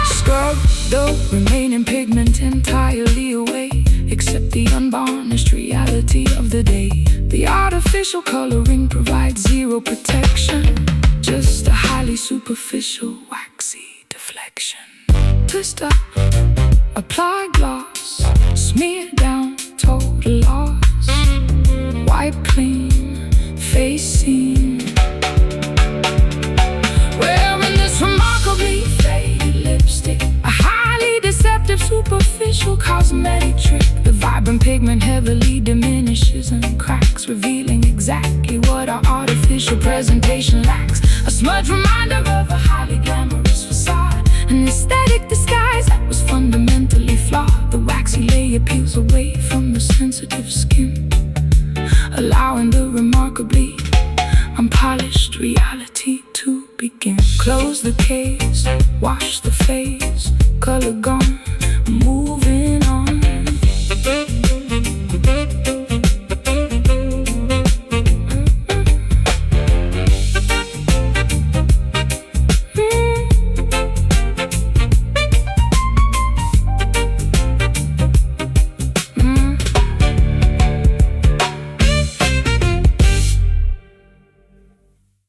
Scrub the remaining pigment entirely away, except the unvarnished reality of the day. The artificial coloring provides zero protection, just a highly superficial waxy deflection. Twist up, apply gloss, smear down, total loss. Wipe clean, face seen. Wearing this remarkably faded lipstick, a highly deceptive, superficial cosmetic trick. The vibrant pigment heavily diminishes and cracks, revealing exactly what our artificial presentation lacks. A smudge reminder of a highly glamorous facade, an aesthetic disguise that was fundamentally flawed. The waxy layer peels away from the sensitive skin, allowing the remarkably unpolished reality to begin. Close the case, wash the face, color gone,